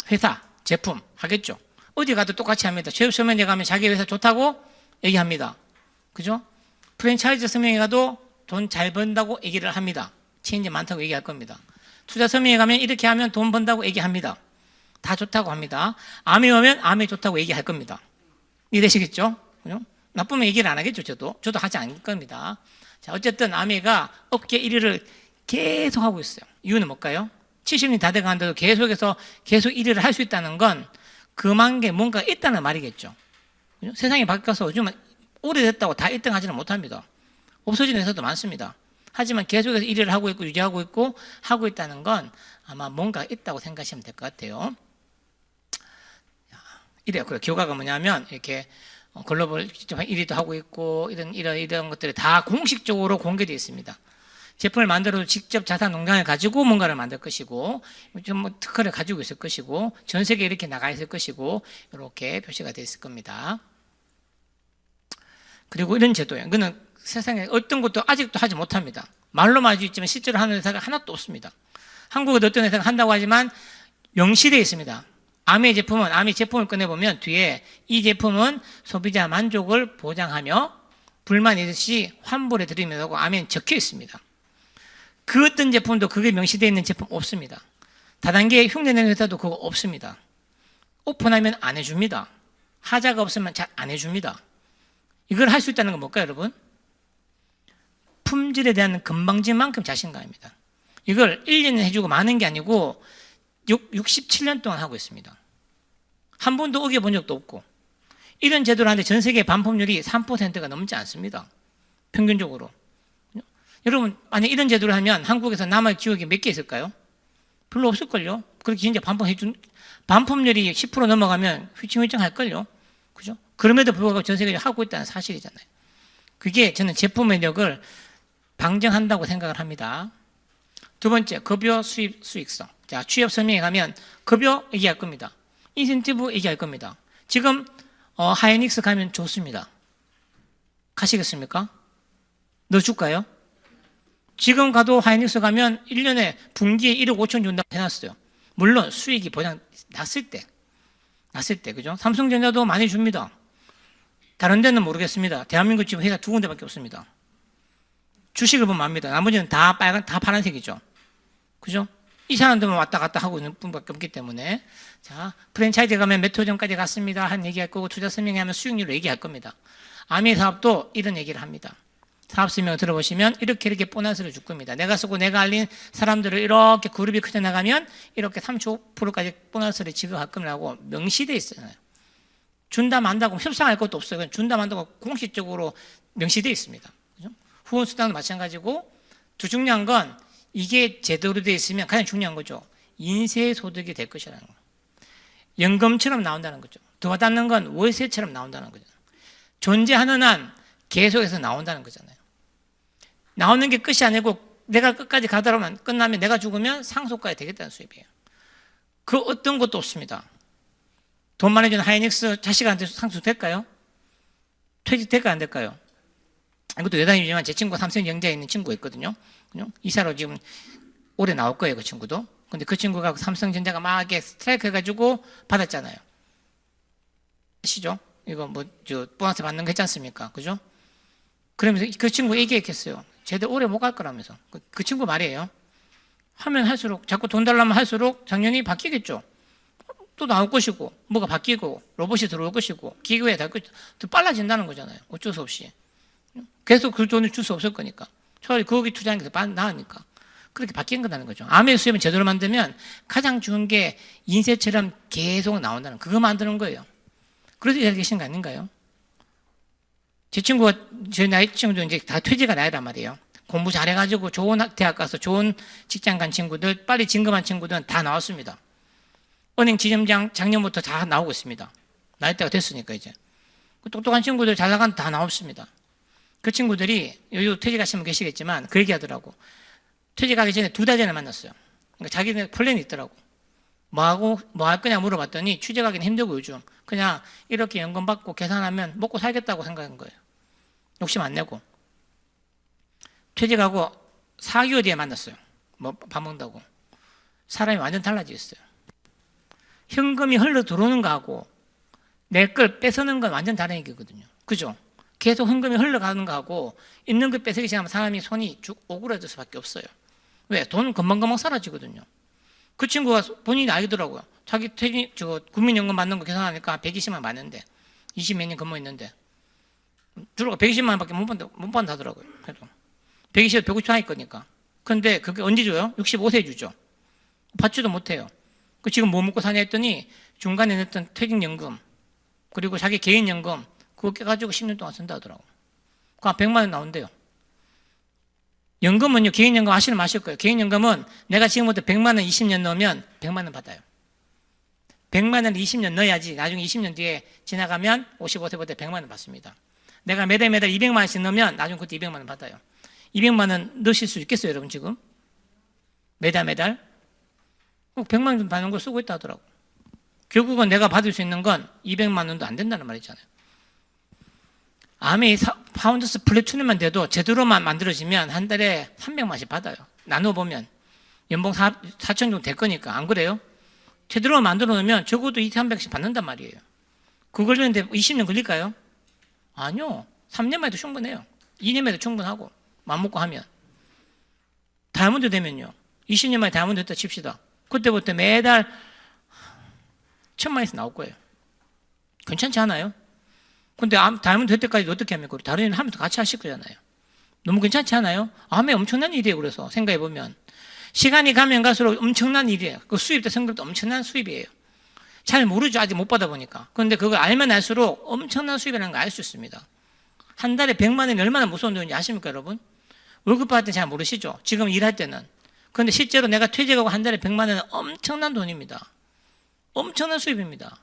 회사, 제품 하겠죠. 어디 가도 똑같이 합니다. 취업 설명회 가면 자기 회사 좋다고 얘기합니다. 그죠? 프랜차이즈 설명회 가도 돈 잘 번다고 얘기를 합니다. 체인지 많다고 얘기할 겁니다. 투자 설명회 가면 이렇게 하면 돈 번다고 얘기합니다. 다 좋다고 합니다. 암에 오면 암에 좋다고 얘기할 겁니다. 이해되시겠죠? 그죠? 나쁘면 얘기를 안 하겠죠, 저도 하지 않을 겁니다. 자, 어쨌든 아메가 업계 1위를 계속 하고 있어요. 이유는 뭘까요? 70년 다 돼가는데도 계속해서 계속 1위를 할 수 있다는 건 그만 게 뭔가 있다는 말이겠죠. 그죠? 세상이 바뀌어서 요즘 오래됐다고 다 1등 하지는 못합니다. 없어지는 회사도 많습니다. 하지만 계속해서 1위를 하고 있고 유지하고 있고 하고 있다는 건 아마 뭔가 있다고 생각하시면 될 것 같아요. 이래요. 그래, 결과가 뭐냐면 이렇게 글로벌 1위도 하고 있고 이런 것들이 다 공식적으로 공개되어 있습니다. 제품을 만들어도 직접 자산 농장을 가지고 뭔가를 만들 것이고 좀 특허를 가지고 있을 것이고 전 세계에 이렇게 나가 있을 것이고 이렇게 표시가 되어 있을 겁니다. 그리고 이런 제도예요. 이거는 세상에 어떤 것도 아직도 하지 못합니다. 말로만 할 수 있지만 실제로 하는 회사가 하나도 없습니다. 한국에도 어떤 회사가 한다고 하지만 명시되어 있습니다. 아메 제품을 꺼내보면 뒤에 이 제품은 소비자 만족을 보장하며 불만 있이 환불해 드리면서 아메는 적혀 있습니다. 그 어떤 제품도 그게 명시되어 있는 제품 없습니다. 다단계 흉내내는 회사도 그거 없습니다. 오픈하면 안 해줍니다. 하자가 없으면 잘 안 해줍니다. 이걸 할 수 있다는 건 뭘까요, 여러분? 품질에 대한 건방진만큼 자신감입니다. 이걸 1년에 해주고 마는 게 아니고 67년 동안 하고 있습니다. 한 번도 어겨본 적도 없고 이런 제도를 하는데 전 세계 반품률이 3%가 넘지 않습니다. 평균적으로. 여러분 만약 이런 제도를 하면 한국에서 남할 지역이 몇 개 있을까요? 별로 없을걸요. 그렇게 진짜 반품률이 10% 넘어가면 휘청휘청 할걸요. 그죠? 그럼에도 불구하고 전 세계적으로 하고 있다는 사실이잖아요. 그게 저는 제품의 력을 방증한다고 생각을 합니다. 두 번째, 급여 수입 수익성. 자, 취업 설명에 가면 급여 얘기할 겁니다. 인센티브 얘기할 겁니다. 지금 하이닉스 가면 좋습니다. 가시겠습니까? 넣어줄까요? 지금 가도 하이닉스 가면 1년에 분기에 1억 5천 준다고 해놨어요. 물론 수익이 보장 났을 때, 그죠? 삼성전자도 많이 줍니다. 다른 데는 모르겠습니다. 대한민국 지금 회사 두 군데밖에 없습니다. 주식을 보면 압니다. 나머지는 다 파란색이죠. 그죠? 이 사람들만 왔다 갔다 하고 있는 분밖에 없기 때문에. 자, 프랜차이즈 가면 몇 호 전까지 갔습니다. 한 얘기할 거고, 투자 설명회 하면 수익률을 얘기할 겁니다. 아미 사업도 이런 얘기를 합니다. 사업 설명 들어보시면 이렇게 보너스를 줄 겁니다. 내가 쓰고 내가 알린 사람들을 이렇게 그룹이 커져나가면 이렇게 35%까지 보너스를 지급할 겁니다고 명시되어 있어요. 준다 만다고 협상할 것도 없어요. 그냥 준다 만다고 공식적으로 명시되어 있습니다. 그죠? 후원 수당도 마찬가지고, 더 중요한 건 이게 제대로 되어 있으면 가장 중요한 거죠. 인세소득이 될 것이라는 거예요. 연금처럼 나온다는 거죠. 더 와닿는 건 월세처럼 나온다는 거죠. 존재하는 한 계속해서 나온다는 거잖아요. 나오는 게 끝이 아니고 내가 끝까지 가다라면 끝나면 내가 죽으면 상속가야 되겠다는 수입이에요. 그 어떤 것도 없습니다. 돈 많이 주는 하이닉스 자식한테 상속될까요? 퇴직될까 안 될까요? 이것도 여담이지만 제 친구가 삼성전자에 있는 친구가 있거든요. 이사로 지금 올해 나올 거예요, 그 친구도. 근데 그 친구가 삼성전자가 막 이렇게 스트라이크 해가지고 받았잖아요. 아시죠? 이거 보너스 받는 거 했지 않습니까? 그죠? 그러면서 그 친구 얘기했겠어요. 제대로 오래 못 갈 거라면서. 그 친구 말이에요. 하면 할수록, 자꾸 돈 달라면 할수록 작년이 바뀌겠죠. 또 나올 것이고, 뭐가 바뀌고, 로봇이 들어올 것이고, 기계에 달 것이고, 더 빨라진다는 거잖아요. 어쩔 수 없이. 계속 그 돈을 줄 수 없을 거니까. 차라리 거기 투자하는 게 더 나으니까. 그렇게 바뀐 거라는 거죠. 암의 수입을 제대로 만들면 가장 좋은 게 인쇄처럼 계속 나온다는, 그거 만드는 거예요. 그래서 잘 계신 거 아닌가요? 제 친구가, 저희 나이 친구도 이제 다 퇴직한 나이란 말이에요. 공부 잘해가지고 좋은 대학 가서 좋은 직장 간 친구들, 빨리 진급한 친구들은 다 나왔습니다. 은행 지점장 작년부터 다 나오고 있습니다. 나이대가 됐으니까 이제. 똑똑한 친구들 잘 나간 다 나왔습니다. 그 친구들이, 여기 퇴직하시면 계시겠지만 그 얘기 하더라고. 퇴직하기 전에 2달 전에 만났어요. 그러니까 자기네 플랜이 있더라고. 뭐 할 거냐 물어봤더니 취직하기는 힘들고 요즘 그냥 이렇게 연금 받고 계산하면 먹고 살겠다고 생각한 거예요. 욕심 안 내고. 퇴직하고 4개월 뒤에 만났어요. 밥 먹는다고. 사람이 완전 달라졌어요. 현금이 흘러 들어오는 거하고 내 걸 뺏어는 건 완전 다른 얘기거든요. 그죠? 계속 현금이 흘러가는 거하고 있는 걸 뺏어기 시작하면 사람이 손이 쭉 오그라들 수밖에 없어요. 왜? 돈 금방금방 사라지거든요. 그 친구가 본인이 알더라고요. 자기 국민연금 받는 거 계산하니까 120만 원 받는데 20몇 년 근무했는데 주로 120만 원밖에 못 받는다더라고요. 그래도 120, 150 할 거니까. 그런데 그게 언제 줘요? 65세에 주죠. 받지도 못해요. 그 지금 뭐 먹고 사냐 했더니 중간에 냈던 퇴직연금 그리고 자기 개인연금 그거 깨가지고 10년 동안 쓴다 하더라고. 그거 100만 원 나온대요. 연금은요, 개인연금 아시는 아실 거예요. 개인연금은 내가 지금부터 100만 원 20년 넣으면 100만 원 받아요. 100만 원 20년 넣어야지 나중에 20년 뒤에 지나가면 55세부터 100만 원 받습니다. 내가 매달 200만 원씩 넣으면 나중에 그때 200만 원 받아요. 200만 원 넣으실 수 있겠어요, 여러분 지금? 매달? 100만 원 받는 거 쓰고 있다 하더라고. 결국은 내가 받을 수 있는 건 200만 원도 안 된다는 말이잖아요. 아메이 파운더스 플래툰만 돼도 제대로만 만들어지면 한 달에 300만씩 받아요. 나눠보면 연봉 4천 정도 될 거니까. 안 그래요? 제대로 만들어 놓으면 적어도 200~300씩 받는단 말이에요. 그걸 하는데 20년 걸릴까요? 아니요. 3년만 해도 충분해요. 2년만 해도 충분하고 맘먹고 하면. 다이아몬드 되면요, 20년 만에 다이아몬드 됐다 칩시다. 그때부터 매달 1,000만원씩 나올 거예요. 괜찮지 않아요? 근데 다이아몬드 될 때까지 어떻게 합니까? 우리 다른 일 하면서 같이 하실 거잖아요. 너무 괜찮지 않아요? 암에 엄청난 일이에요. 그래서 생각해보면 시간이 가면 갈수록 엄청난 일이에요. 그 수입도 성급도 엄청난 수입이에요. 잘 모르죠. 아직 못 받아보니까. 그런데 그걸 알면 알수록 엄청난 수입이라는 걸 알 수 있습니다. 한 달에 100만 원이 얼마나 무서운 돈인지 아십니까, 여러분? 월급 받을 때 잘 모르시죠? 지금 일할 때는. 그런데 실제로 내가 퇴직하고 한 달에 100만 원은 엄청난 돈입니다. 엄청난 수입입니다.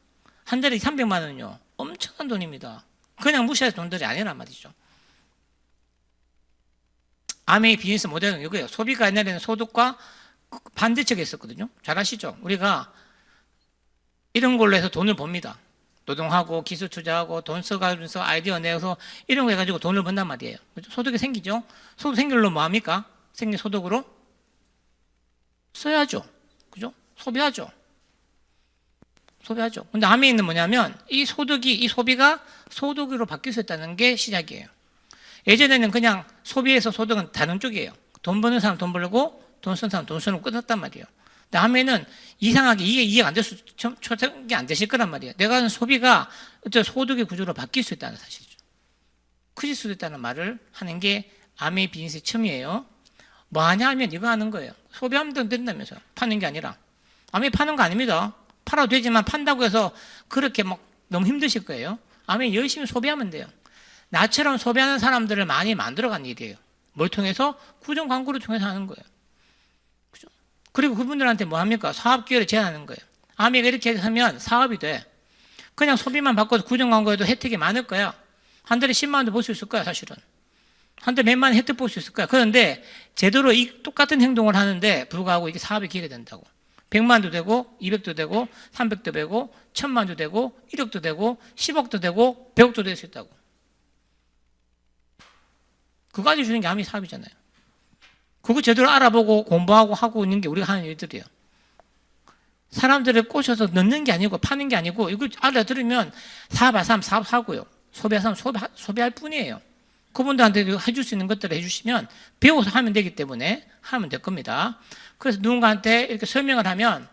한 달에 300만 원은요, 엄청난 돈입니다. 그냥 무시할 돈들이 아니란 말이죠. 아메의 비즈니스 모델은 이거예요. 소비가 옛날에는 소득과 반대쪽에 있었거든요. 잘 아시죠? 우리가 이런 걸로 해서 돈을 법니다. 노동하고 기술 투자하고 돈 써가면서 아이디어 내서 이런 거 해가지고 돈을 번단 말이에요. 소득이 생기죠. 소득 생길로 뭐 합니까? 생긴 소득으로 써야죠. 그죠? 소비하죠. 근데 아메이는 뭐냐면 이 소비가 소득으로 바뀔 수 있다는 게 시작이에요. 예전에는 그냥 소비에서 소득은 다른 쪽이에요. 돈 버는 사람 돈 벌고 돈 쓰는 사람 돈 쓰는 거 끝났단 말이에요. 다음에는 이상하게 이게 이해가 안 될 수, 초석이 안 되실 거란 말이에요. 내가 하는 소비가 어떤 소득의 구조로 바뀔 수 있다는 사실이죠. 커질 수도 있다는 말을 하는 게 아메이 비즈니스의 첨이에요. 뭐 하냐 하면 이거 하는 거예요. 소비하면 된다면서요. 파는 게 아니라. 아메이 파는 거 아닙니다. 팔아도 되지만 판다고 해서 그렇게 막 너무 힘드실 거예요. 아메이 열심히 소비하면 돼요. 나처럼 소비하는 사람들을 많이 만들어간 일이에요. 뭘 통해서? 구정 광고를 통해서 하는 거예요. 그죠? 그리고 그분들한테 뭐 합니까? 사업 기회를 제안하는 거예요. 아메이가 이렇게 하면 사업이 돼. 그냥 소비만 바꿔서 구정 광고에도 혜택이 많을 거야. 한 달에 10만 원도 벌 수 있을 거야, 사실은. 한 달에 몇만 원 혜택 볼 수 있을 거야. 그런데 제대로 이 똑같은 행동을 하는데 불구하고 이게 사업이 기회가 된다고. 100만도 되고 200도 되고 300도 되고 1000만도 되고 1억도 되고 10억도 되고 100억도 될 수 있다고. 그거 가지고 주는 게 아미 사업이잖아요. 그거 제대로 알아보고 공부하고 하고 있는 게 우리가 하는 일들이에요. 사람들을 꼬셔서 넣는 게 아니고 파는 게 아니고 이걸 알아들으면 사업할 사람 사업하고요. 소비할 사람 소비할 뿐이에요. 그분들한테 해줄 수 있는 것들을 해주시면 배워서 하면 되기 때문에 하면 될 겁니다. 그래서 누군가한테 이렇게 설명을 하면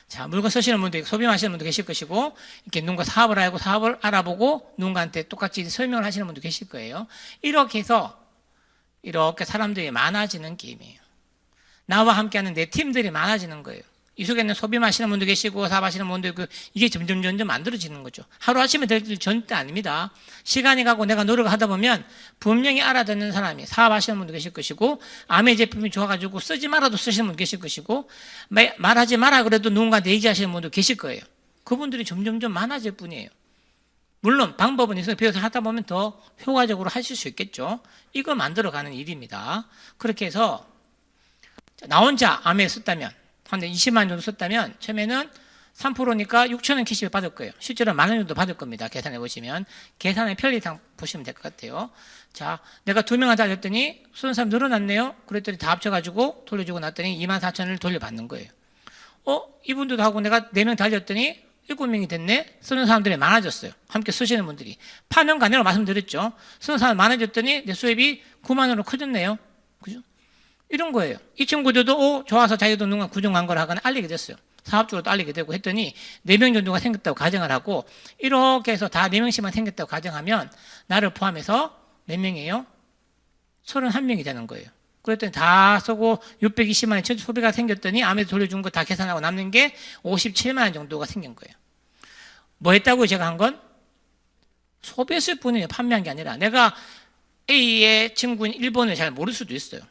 자, 물건 쓰시는 분도 소비하시는 분도 계실 것이고 이렇게 누군가 사업을 알고 사업을 알아보고 누군가한테 똑같이 설명을 하시는 분도 계실 거예요. 이렇게 해서 이렇게 사람들이 많아지는 게임이에요. 나와 함께하는 내 팀들이 많아지는 거예요. 이 속에는 소비하시는 분도 계시고 사업하시는 분도 있고 이게 점점 만들어지는 거죠. 하루아침에 될 일 절대 아닙니다. 시간이 가고 내가 노력을 하다 보면 분명히 알아듣는 사람이 사업하시는 분도 계실 것이고 아메 제품이 좋아가지고 쓰지 말아도 쓰시는 분도 계실 것이고 말하지 마라 그래도 누군가한테 얘기하시는 분도 계실 거예요. 그분들이 점점 많아질 뿐이에요. 물론 방법은 있어요. 배워서 하다 보면 더 효과적으로 하실 수 있겠죠. 이걸 만들어가는 일입니다. 그렇게 해서 나 혼자 아메 썼다면 한 20만 정도 썼다면 처음에는 3%니까 6,000원 캐시백 받을 거예요. 실제로 10,000원 정도 받을 겁니다. 계산해 보시면 계산의 편리상 보시면 될 것 같아요. 자, 내가 2명한테 알렸더니 쓰는 사람 늘어났네요. 그랬더니 다 합쳐가지고 돌려주고 났더니 24,000원을 돌려받는 거예요. 이분들도 하고 내가 4명 다 알렸더니 7명이 됐네. 쓰는 사람들이 많아졌어요. 함께 쓰시는 분들이. 파는 거 아니라고 말씀드렸죠. 쓰는 사람 많아졌더니 내 수입이 9만 원으로 커졌네요. 그죠? 이런 거예요. 이 친구들도 좋아서 자기도 누군가 구정한 걸 하거나 알리게 됐어요. 사업적으로도 알리게 되고 했더니 4명 정도가 생겼다고 가정을 하고 이렇게 해서 다 4명씩만 생겼다고 가정하면 나를 포함해서 몇 명이에요? 31명이 되는 거예요. 그랬더니 다 쓰고 620만 원의 소비가 생겼더니 아메도 돌려준 거 다 계산하고 남는 게 57만 원 정도가 생긴 거예요. 뭐 했다고요? 제가 한 건? 소비했을 뿐이에요. 판매한 게 아니라. 내가 A의 친구인 일본을 잘 모를 수도 있어요.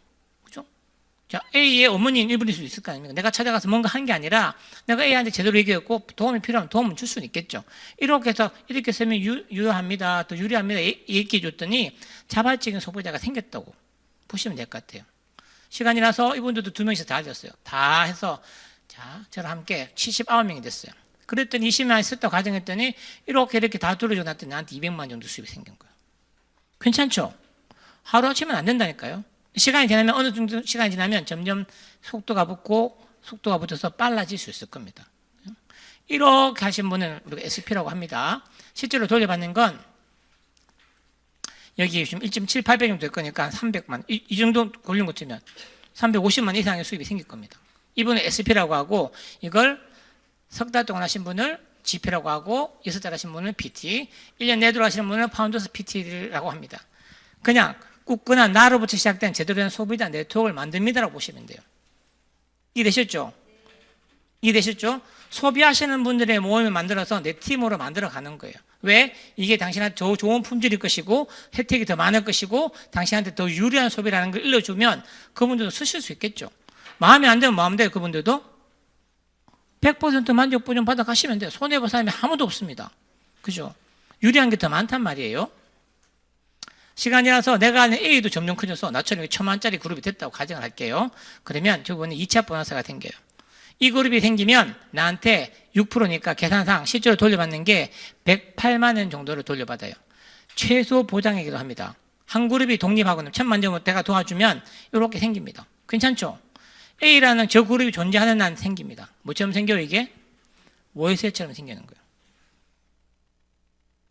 자, A의 어머니는 일본일 수도 있을 거 아닙니까? 내가 찾아가서 뭔가 한 게 아니라 내가 A한테 제대로 얘기했고 도움이 필요하면 도움을 줄 수는 있겠죠. 이렇게 해서 이렇게 쓰면 유효합니다. 또 유리합니다. 얘기해 줬더니 자발적인 소비자가 생겼다고 보시면 될 것 같아요. 시간이 나서 이분들도 2명이서 다 알렸어요. 다 해서 자, 저랑 함께 79명이 됐어요. 그랬더니 20만 원 썼다고 가정했더니 이렇게 다 돌려줘 놨더니 나한테 200만 원 정도 수입이 생긴 거예요. 괜찮죠? 하루아침은 안 된다니까요. 시간이 지나면 어느 정도 시간이 지나면 점점 속도가 붙어서 빨라질 수 있을 겁니다. 이렇게 하신 분은 우리가 SP라고 합니다. 실제로 돌려받는 건 여기 지금 1.7800 정도 될 거니까 한 300만 이 정도 걸린 것 치면 350만 이상의 수입이 생길 겁니다. 이분은 SP라고 하고 이걸 석 달 동안 하신 분을 GP라고 하고 6달 하신 분은 PT, 1년 내도록 하시는 분은 파운더스 PT라고 합니다. 그냥 굳건한 나로부터 시작된 제대로 된 소비자 네트워크를 만듭니다라고 보시면 돼요. 이해되셨죠? 이해되셨죠? 소비하시는 분들의 모임을 만들어서 내 팀으로 만들어 가는 거예요. 왜? 이게 당신한테 더 좋은 품질일 것이고 혜택이 더 많을 것이고 당신한테 더 유리한 소비라는 걸 일러주면 그분들도 쓰실 수 있겠죠. 마음에 안 되면 뭐 하면 돼요? 그분들도 100% 만족 보증 받아가시면 돼요. 손해볼 사람이 아무도 없습니다. 그죠? 유리한 게 더 많단 말이에요. 시간이라서 내가 아는 A도 점점 커져서 나처럼 1,000만짜리 그룹이 됐다고 가정을 할게요. 그러면 저번에 2차 보너스가 생겨요. 이 그룹이 생기면 나한테 6%니까 계산상 실제로 돌려받는 게 108만 원 정도를 돌려받아요. 최소 보장이기도 합니다. 한 그룹이 독립하고는 1,000만 점을 내가 도와주면 이렇게 생깁니다. 괜찮죠? A라는 저 그룹이 존재하는 한 생깁니다. 뭐처럼 생겨요 이게? 월세처럼 생기는 거예요.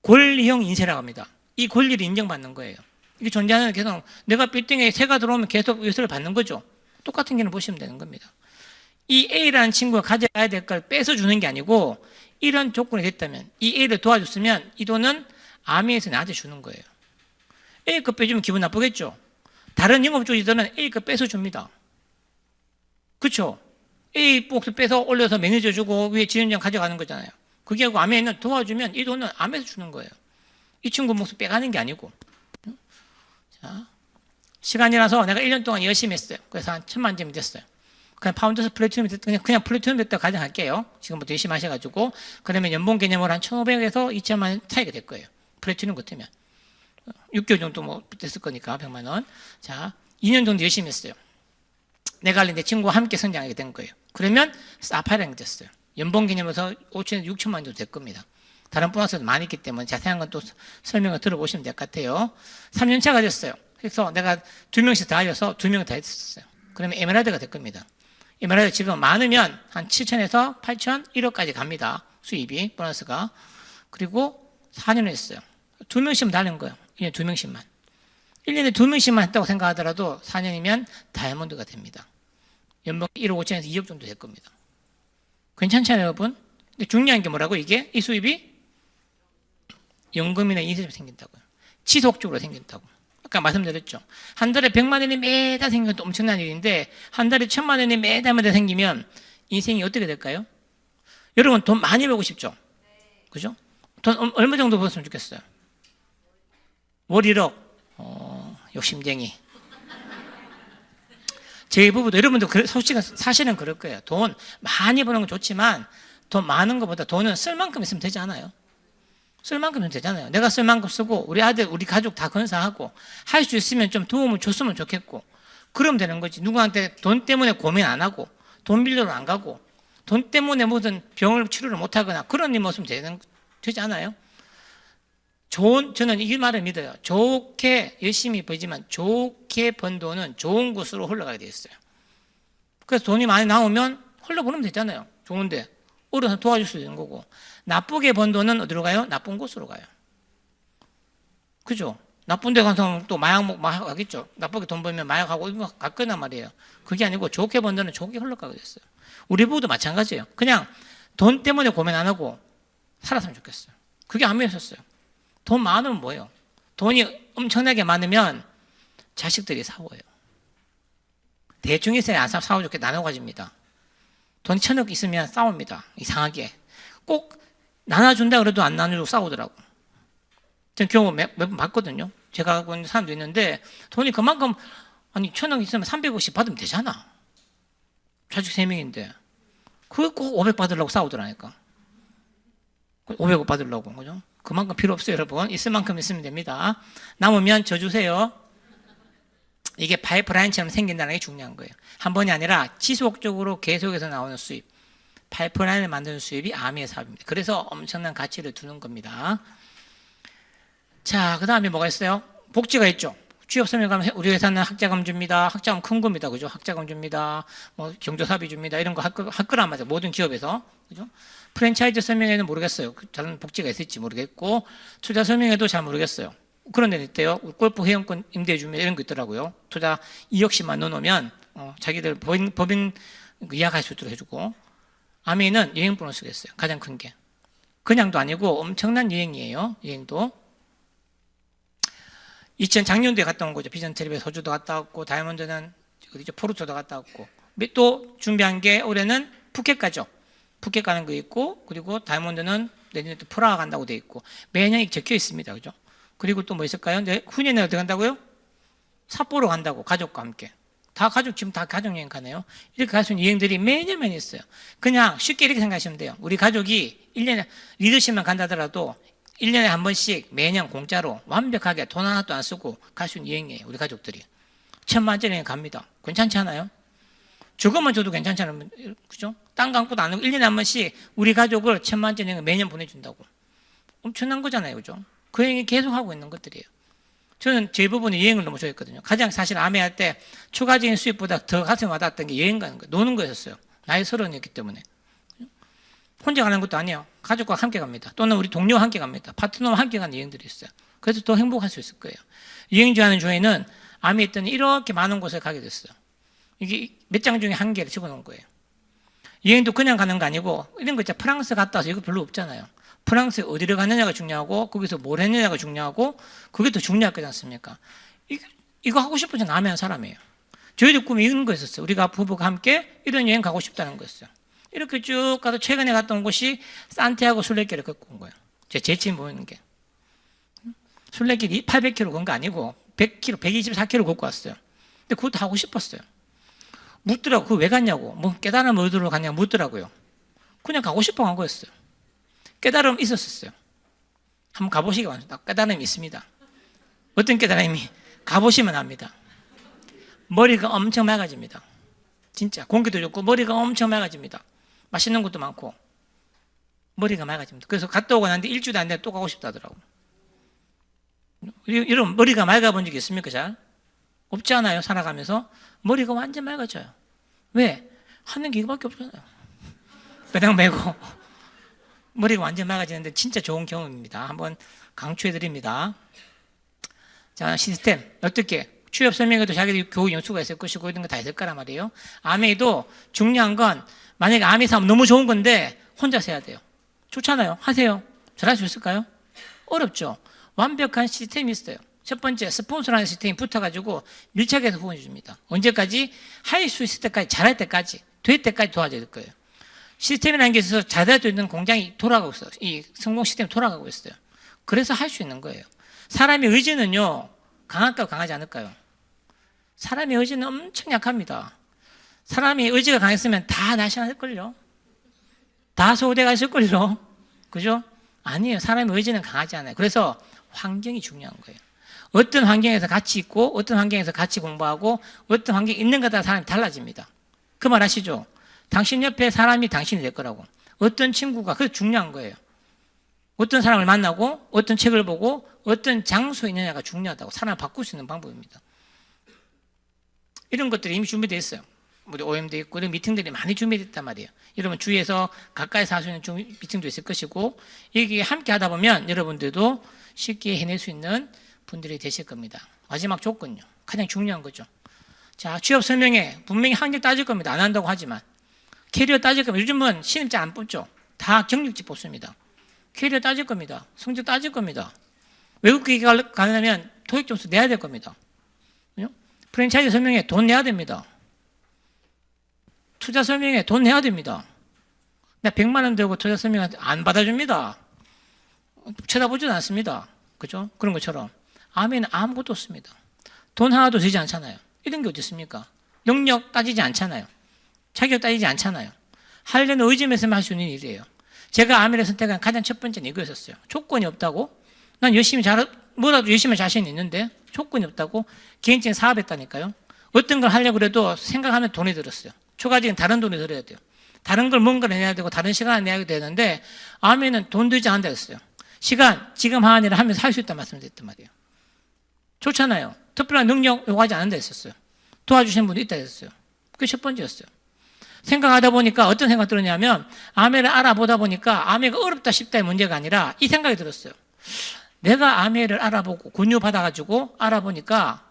권리형 인세라고 합니다. 이 권리를 인정받는 거예요. 이게 존재하는 계속 내가 빌딩에 새가 들어오면 계속 월세를 받는 거죠. 똑같은 경우는 보시면 되는 겁니다. 이 A라는 친구가 가져가야 될 걸 뺏어주는 게 아니고 이런 조건이 됐다면 이 A를 도와줬으면 이 돈은 아미에서 나한테 주는 거예요. A 거 빼주면 기분 나쁘겠죠. 다른 영업주의들은 A 거 뺏어줍니다. 그렇죠? A 복수 빼서 올려서 매니저 주고 위에 지원장 가져가는 거잖아요. 그게 하고 아미에는 도와주면 이 돈은 아미에서 주는 거예요. 이 친구 몫을 빼가는 게 아니고. 자, 시간이라서 내가 1년 동안 열심히 했어요. 그래서 한 1,000만 점이 됐어요. 그냥 파운드에서 플래티넘이 됐다. 그냥 플래티넘 됐다고 가정할게요. 지금부터 열심히 하셔가지고. 그러면 연봉 개념으로 한 1,500에서 2,000만 원 차이가 될 거예요. 플래티넘 같으면. 6개월 정도 뭐 됐을 거니까 100만 원. 자, 2년 정도 열심히 했어요. 내가 알린 내 친구와 함께 성장하게 된 거예요. 그러면 사파이어가 됐어요. 연봉 개념에서 5천에서 6천만 원 정도 될 겁니다. 다른 보너스도 많이 있기 때문에 자세한 건 또 설명을 들어보시면 될 것 같아요. 3년 차가 됐어요. 그래서 내가 2명씩 다 알려서 2명 다 했었어요. 그러면 에메랄드가 될 겁니다. 에메랄드 지금 많으면 한 7천에서 8천, 1억까지 갑니다. 수입이, 보너스가. 그리고 4년을 했어요. 2명씩만 달린 거예요. 1년에 2명씩만. 1년에 2명씩만 했다고 생각하더라도 4년이면 다이아몬드가 됩니다. 연봉 1억 5천에서 2억 정도 될 겁니다. 괜찮잖아요, 여러분? 근데 중요한 게 뭐라고, 이게? 이 수입이 연금이나 인세로 생긴다고요. 지속적으로 생긴다고. 아까 말씀드렸죠. 한 달에 100만 원이 매달 생기면 또 엄청난 일인데 한 달에 1,000만 원이 매달 생기면 인생이 어떻게 될까요? 여러분 돈 많이 벌고 싶죠? 그죠? 돈 얼마 정도 벌었으면 좋겠어요? 월 1억. 욕심쟁이. 저희 부부도 여러분도 솔직히 사실은 그럴 거예요. 돈 많이 버는 건 좋지만 돈 많은 것보다 돈은 쓸 만큼 있으면 되지 않아요? 쓸 만큼은 되잖아요. 내가 쓸 만큼 쓰고 우리 아들, 우리 가족 다 건사하고 할 수 있으면 좀 도움을 줬으면 좋겠고 그러면 되는 거지. 누구한테 돈 때문에 고민 안 하고 돈 빌려로 안 가고 돈 때문에 무슨 병을 치료를 못 하거나 그런 일 없으면 되지 않아요? 저는 이 말을 믿어요. 좋게 열심히 벌지만 좋게 번 돈은 좋은 곳으로 흘러가게 돼 있어요. 그래서 돈이 많이 나오면 흘러보내면 되잖아요. 좋은데 어려서 도와줄 수 있는 거고 나쁘게 번 돈은 어디로 가요? 나쁜 곳으로 가요. 그죠? 나쁜 데 가서 또 마약 하겠죠. 나쁘게 돈 벌면 마약하고 이거 갈 거란 말이에요. 그게 아니고 좋게 번 돈은 좋게 흘러가게 됐어요. 우리 부부도 마찬가지예요. 그냥 돈 때문에 고민 안 하고 살았으면 좋겠어요. 그게 아무였었어요. 돈 많으면 뭐예요? 돈이 엄청나게 많으면 자식들이 싸워요. 대충 있어야 안 싸워 좋게 나눠 가집니다. 돈이 1,000억 있으면 싸웁니다. 이상하게. 꼭 나눠준다 그래도 안 나눠주고 싸우더라고. 전 경우 몇 번 봤거든요. 제가 하고 있는 사람도 있는데 돈이 그만큼 아니 1,000억 있으면 350 받으면 되잖아. 자식 3명인데 그거 꼭 500 받으려고 싸우더라니까. 500억 받으려고. 그죠? 그만큼 필요 없어요, 여러분. 있을 만큼 있으면 됩니다. 남으면 저 주세요. 이게 파이프라인처럼 생긴다는 게 중요한 거예요. 한 번이 아니라 지속적으로 계속해서 나오는 수입. 파이프라인을 만드는 수입이 아미의 사업입니다. 그래서 엄청난 가치를 두는 겁니다. 자, 그 다음에 뭐가 있어요? 복지가 있죠. 취업 설명 가면 우리 회사는 학자금 줍니다. 학자금 큰 겁니다. 그죠? 학자금 줍니다. 뭐 경조사비 줍니다. 이런 거 할 거란 말이죠. 모든 기업에서. 그죠? 프랜차이즈 설명회는 모르겠어요. 다른 복지가 있을지 모르겠고, 투자 설명회도 잘 모르겠어요. 그런 데는 있대요. 골프 회원권 임대해주면 이런 거 있더라고요. 투자 2억씩만 넣어놓으면, 자기들 법인 예약할 수 있도록 해주고, 아미는 여행 보너스가 있어요. 가장 큰 게. 그냥도 아니고 엄청난 여행이에요. 여행도. 작년도에 갔다 온 거죠. 비전 트립에 호주도 갔다 왔고, 다이아몬드는 어디죠? 포르투도 갔다 왔고, 또 준비한 게 올해는 푸켓 가죠. 푸켓 가는 거 있고, 그리고 다이아몬드는 내년에 또 프라하 간다고 돼 있고, 매년 적혀 있습니다. 그죠? 그리고 또 뭐 있을까요? 후년에 어디 간다고요? 삿포로 간다고, 가족과 함께. 다 가족, 지금 다 가족여행 가네요. 이렇게 갈 수 있는 여행들이 매년 있어요. 그냥 쉽게 이렇게 생각하시면 돼요. 우리 가족이 1년에 리더십만 간다더라도 1년에 한 번씩 매년 공짜로 완벽하게 돈 하나도 안 쓰고 갈 수 있는 여행이에요. 우리 가족들이. 1000만짜리 여행 갑니다. 괜찮지 않아요? 저것만 줘도 괜찮잖아요. 그죠? 땅 감고도 안 하고 1년에 한 번씩 우리 가족을 1000만짜리 여행을 매년 보내준다고. 엄청난 거잖아요. 그죠? 그 여행이 계속 하고 있는 것들이에요. 저는 제 부분에 여행을 너무 좋아했거든요. 가장 사실 아메할 때 추가적인 수입보다 더 가슴에 와닿았던 게 여행 가는 거예요. 노는 거였어요. 나이 30이었기 때문에. 혼자 가는 것도 아니에요. 가족과 함께 갑니다. 또는 우리 동료와 함께 갑니다. 파트너와 함께 가는 여행들이 있어요. 그래서 더 행복할 수 있을 거예요. 여행 좋아하는 중에는 암에 있더니 이렇게 많은 곳에 가게 됐어요. 이게 몇 장 중에 한 개를 집어넣은 거예요. 여행도 그냥 가는 거 아니고 이런 거 있잖아요. 프랑스 갔다 와서 이거 별로 없잖아요. 프랑스에 어디를 갔느냐가 중요하고 거기서 뭘 했느냐가 중요하고 그게 더 중요할 거지 않습니까? 이거 하고 싶어서 남해안 사람이에요. 저희도 꿈이 이런 거였었어요. 우리가 부부가 함께 이런 여행 가고 싶다는 거였어요. 이렇게 쭉 가서 최근에 갔던 곳이 산티아고 순례길을 걷고 온 거예요. 제 재치 보이는 게. 순례길이 800km 건 거 아니고 100km, 124km 걷고 왔어요. 근데 그것도 하고 싶었어요. 묻더라고. 그거 왜 갔냐고. 뭐 깨달음 얻으러 갔냐고 묻더라고요. 그냥 가고 싶어 간 거였어요. 깨달음 있었어요. 한번 가보시기 바랍니다. 깨달음이 있습니다. 어떤 깨달음이? 가보시면 압니다. 머리가 엄청 맑아집니다. 진짜 공기도 좋고 머리가 엄청 맑아집니다. 맛있는 것도 많고 머리가 맑아집니다. 그래서 갔다 오고 난데 일주일도 안 되는데 또 가고 싶다 하더라고. 여러분 머리가 맑아본 적 있습니까? 잘? 없지 않아요? 살아가면서 머리가 완전 맑아져요. 왜? 하는 게 이거밖에 없잖아요. 배당 메고 머리가 완전 맑아지는데 진짜 좋은 경험입니다. 한번 강추해 드립니다. 자, 시스템 어떻게? 취업 설명에도 자기들이 교육 연수가 있을 것이고 이런 거 다 있을 거란 말이에요. 암에도 중요한 건 만약에 암이 사면 너무 좋은 건데 혼자서 해야 돼요. 좋잖아요. 하세요. 잘할 수 있을까요? 어렵죠. 완벽한 시스템이 있어요. 첫 번째 스폰서라는 시스템이 붙어가지고 밀착해서 후원해 줍니다. 언제까지? 할 수 있을 때까지, 잘할 때까지, 될 때까지 도와줄 거예요. 시스템이라는 게 있어서 잘할 수 있는 공장이 돌아가고 있어요. 이 성공 시스템이 돌아가고 있어요. 그래서 할 수 있는 거예요. 사람의 의지는요, 강할까요, 강하지 않을까요? 사람의 의지는 엄청 약합니다. 사람이 의지가 강했으면 다 날씬할걸요? 다 서울대가 있을걸요? 그죠? 아니에요. 사람의 의지는 강하지 않아요. 그래서 환경이 중요한 거예요. 어떤 환경에서 같이 있고, 어떤 환경에서 같이 공부하고, 어떤 환경에 있는 거다 사람이 달라집니다. 그 말 아시죠? 당신 옆에 사람이 당신이 될 거라고. 어떤 친구가, 그게 중요한 거예요. 어떤 사람을 만나고, 어떤 책을 보고, 어떤 장소에 있느냐가 중요하다고. 사람을 바꿀 수 있는 방법입니다. 이런 것들이 이미 준비되어 있어요. 우리 OM도 있고, 이런 미팅들이 많이 준비됐단 말이에요. 여러분, 주위에서 가까이서 할 수 있는 미팅도 있을 것이고, 여기 함께 하다 보면 여러분들도 쉽게 해낼 수 있는 분들이 되실 겁니다. 마지막 조건요. 가장 중요한 거죠. 자, 취업 설명회 분명히 학력 따질 겁니다. 안 한다고 하지만. 캐리어 따질 겁니다. 요즘은 신입자 안 뽑죠. 다 경력직 뽑습니다. 캐리어 따질 겁니다. 성적 따질 겁니다. 외국계 가려면 토익 점수 내야 될 겁니다. 프랜차이즈 설명회 돈 내야 됩니다. 투자 설명회 돈 내야 됩니다. 나 100만 원 들고 투자 설명회 안 받아줍니다. 쳐다보지도 않습니다. 그죠? 그런 것처럼. 암에는 아무것도 없습니다. 돈 하나도 되지 않잖아요. 이런 게 어디 있습니까? 능력 따지지 않잖아요. 자격 따지지 않잖아요. 하려는 의지면서만 할 수 있는 일이에요. 제가 암을 선택한 가장 첫 번째는 이거였었어요. 조건이 없다고? 난 열심히 뭐라도 열심히 자신이 있는데 조건이 없다고? 개인적인 사업했다니까요. 어떤 걸 하려고 그래도 생각하면 돈이 들었어요. 초과적인 다른 돈이 들어야 돼요. 다른 걸 뭔가를 내야 되고 다른 시간을 내야 되는데 암에는 돈 들지 않는다 했어요. 시간, 지금 하는 일을 하면서 할 수 있다는 말씀을 드렸단 말이에요. 좋잖아요. 특별한 능력 요구하지 않는다 했었어요. 도와주시는 분도 있다 했었어요. 그게 첫 번째였어요. 생각하다 보니까 어떤 생각 들었냐면 아메를 알아보다 보니까 아메가 어렵다 쉽다의 문제가 아니라 이 생각이 들었어요. 내가 아메를 알아보고 권유 받아가지고 알아보니까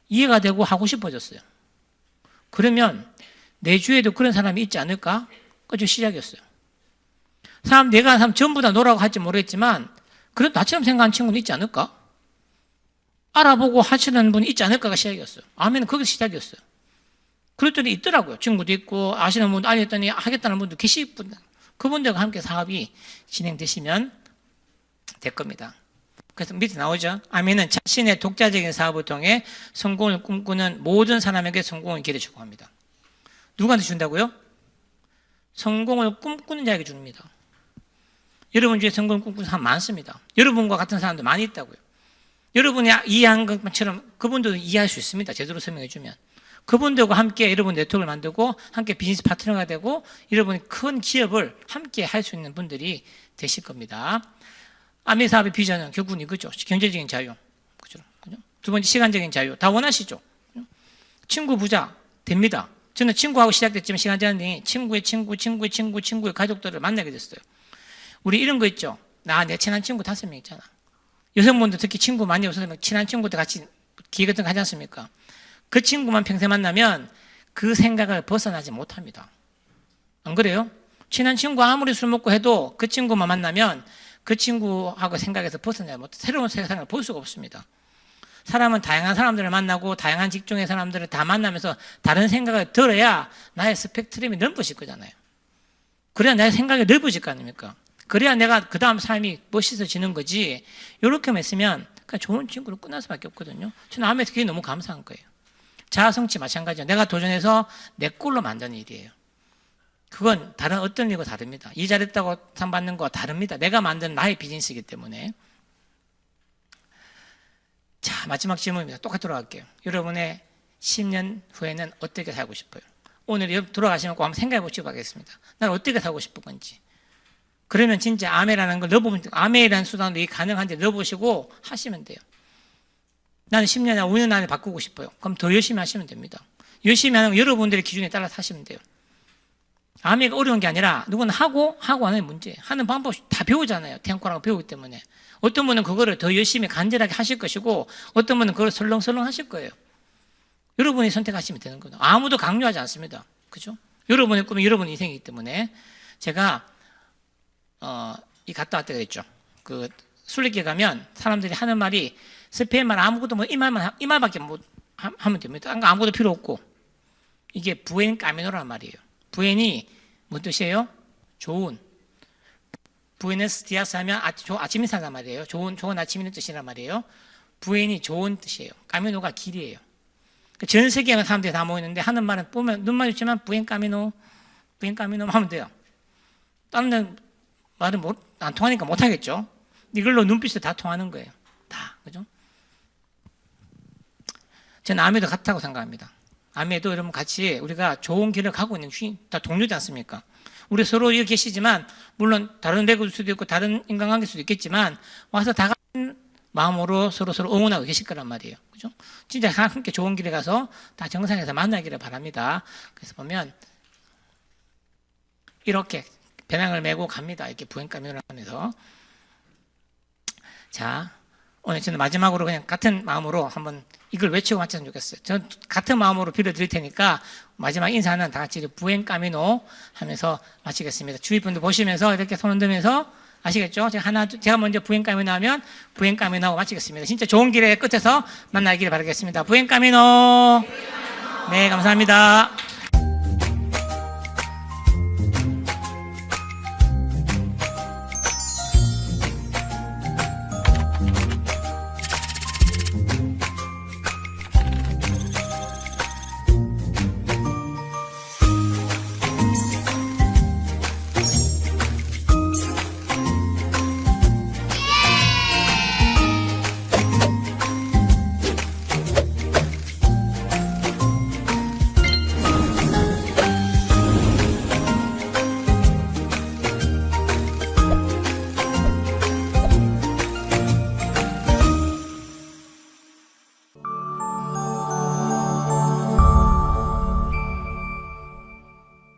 이해가 되고 하고 싶어졌어요. 그러면 내 주위에도 그런 사람이 있지 않을까? 그게 시작이었어요. 내가 사람 전부 다 노라고 할지 모르겠지만 그래도 나처럼 생각하는 친구는 있지 않을까? 알아보고 하시는 분이 있지 않을까가 시작이었어요. 아멘은 거기서 시작이었어요. 그랬더니 있더라고요. 친구도 있고 아시는 분도 알렸더니 하겠다는 분도 계시고 그분들과 함께 사업이 진행되시면 될 겁니다. 그래서 밑에 나오죠. 아멘은 자신의 독자적인 사업을 통해 성공을 꿈꾸는 모든 사람에게 성공을 기회 주고 합니다. 누구한테 준다고요? 성공을 꿈꾸는 자에게 줍니다. 여러분 중에 성공을 꿈꾸는 사람 많습니다. 여러분과 같은 사람도 많이 있다고요. 여러분이 이해한 것처럼 그분들도 이해할 수 있습니다. 제대로 설명해 주면. 그분들과 함께 여러분 네트워크를 만들고 함께 비즈니스 파트너가 되고 여러분이 큰 기업을 함께 할 수 있는 분들이 되실 겁니다. 아멘 사업의 비전은 결국은 이거죠. 경제적인 자유. 그죠? 두 번째 시간적인 자유. 다 원하시죠? 친구 부자 됩니다. 저는 친구하고 시작됐지만 시간 지나니 친구의 가족들을 만나게 됐어요. 우리 이런 거 있죠. 내 친한 친구 5명 있잖아. 여성분들 특히 친구 많이 없어서 친한 친구들 같이 기회 같은 거 하지 않습니까? 그 친구만 평생 만나면 그 생각을 벗어나지 못합니다. 안 그래요? 친한 친구 아무리 술 먹고 해도 그 친구만 만나면 그 친구하고 생각에서 벗어나지 못해 새로운 세상을 볼 수가 없습니다. 사람은 다양한 사람들을 만나고 다양한 직종의 사람들을 다 만나면서 다른 생각을 들어야 나의 스펙트럼이 넓어질 거잖아요. 그래야 나의 생각이 넓어질 거 아닙니까? 그래야 내가 그 다음 삶이 멋있어지는 거지. 이렇게만 했으면 그냥 좋은 친구로 끝날 수밖에 없거든요. 저는 아무래도 그게 너무 감사한 거예요. 자아성취 마찬가지예요. 내가 도전해서 내 꼴로 만드는 일이에요. 그건 다른 어떤 일과 다릅니다. 일 잘했다고 상 받는 거와 다릅니다. 내가 만든 나의 비즈니스이기 때문에. 자, 마지막 질문입니다. 똑같이 돌아갈게요. 여러분의 10년 후에는 어떻게 살고 싶어요? 오늘 돌아가시면 꼭 한번 생각해 보시기 바라겠습니다. 난 어떻게 살고 싶은 건지. 그러면 진짜 아메라는 걸 넣어보면, 아메라는 수단도 이 가능한지 넣어보시고 하시면 돼요. 나는 10년, 5년 안에 바꾸고 싶어요. 그럼 더 열심히 하시면 됩니다. 열심히 하는 건 여러분들의 기준에 따라서 하시면 돼요. 아메가 어려운 게 아니라 누구는 하고 안 하는 문제. 하는 방법 다 배우잖아요. 태양권하고 배우기 때문에. 어떤 분은 그거를 더 열심히 간절하게 하실 것이고 어떤 분은 그걸 설렁설렁 하실 거예요. 여러분이 선택하시면 되는 거예요. 아무도 강요하지 않습니다. 그죠? 여러분의 꿈이 여러분의 인생이기 때문에 제가 이 갔다 왔다 그랬죠. 그 순례길 가면 사람들이 하는 말이 스페인말 아무것도 이 말밖에 못 하면 됩니다. 아무것도 필요 없고 이게 부엔 까미노라는 말이에요. 부엔이 뭔 뜻이에요? 좋은. 부에노스 디아스 하면 아침 인사란 말이에요. 좋은 아침이라는 뜻이란 말이에요. 부엔이 좋은 뜻이에요. 까미노가 길이에요. 전 세계에 사람들이 다 모이는데 하는 말은 보면 눈만 있지만 부엔 까미노 하면 돼요. 다른 데는 말은 안 통하니까 못 하겠죠. 이걸로 눈빛도 다 통하는 거예요. 다. 그죠? 저는 아메도 같다고 생각합니다. 아메도 여러분 같이 우리가 좋은 길을 가고 있는 다 동료지 않습니까? 우리 서로 여기 계시지만 물론 다른 배구일 수도 있고 다른 인간관계일 수도 있겠지만 와서 다 같은 마음으로 서로 응원하고 계실 거란 말이에요. 그죠? 진짜 함께 좋은 길에 가서 다 정상에서 만나기를 바랍니다. 그래서 보면 이렇게 배낭을 메고 갑니다. 이렇게 부행감을 하면서. 자, 오늘 저는 마지막으로 그냥 같은 마음으로 한번 이걸 외치고 마쳤으면 좋겠어요. 저는 같은 마음으로 빌어드릴 테니까 마지막 인사는 다 같이 부행까미노 하면서 마치겠습니다. 주위 분들 보시면서 이렇게 손 흔들면서 아시겠죠? 제가 먼저 부행까미노 하면 부행까미노 하고 마치겠습니다. 진짜 좋은 길의 끝에서 만나기를 바라겠습니다. 부행까미노. 네, 감사합니다.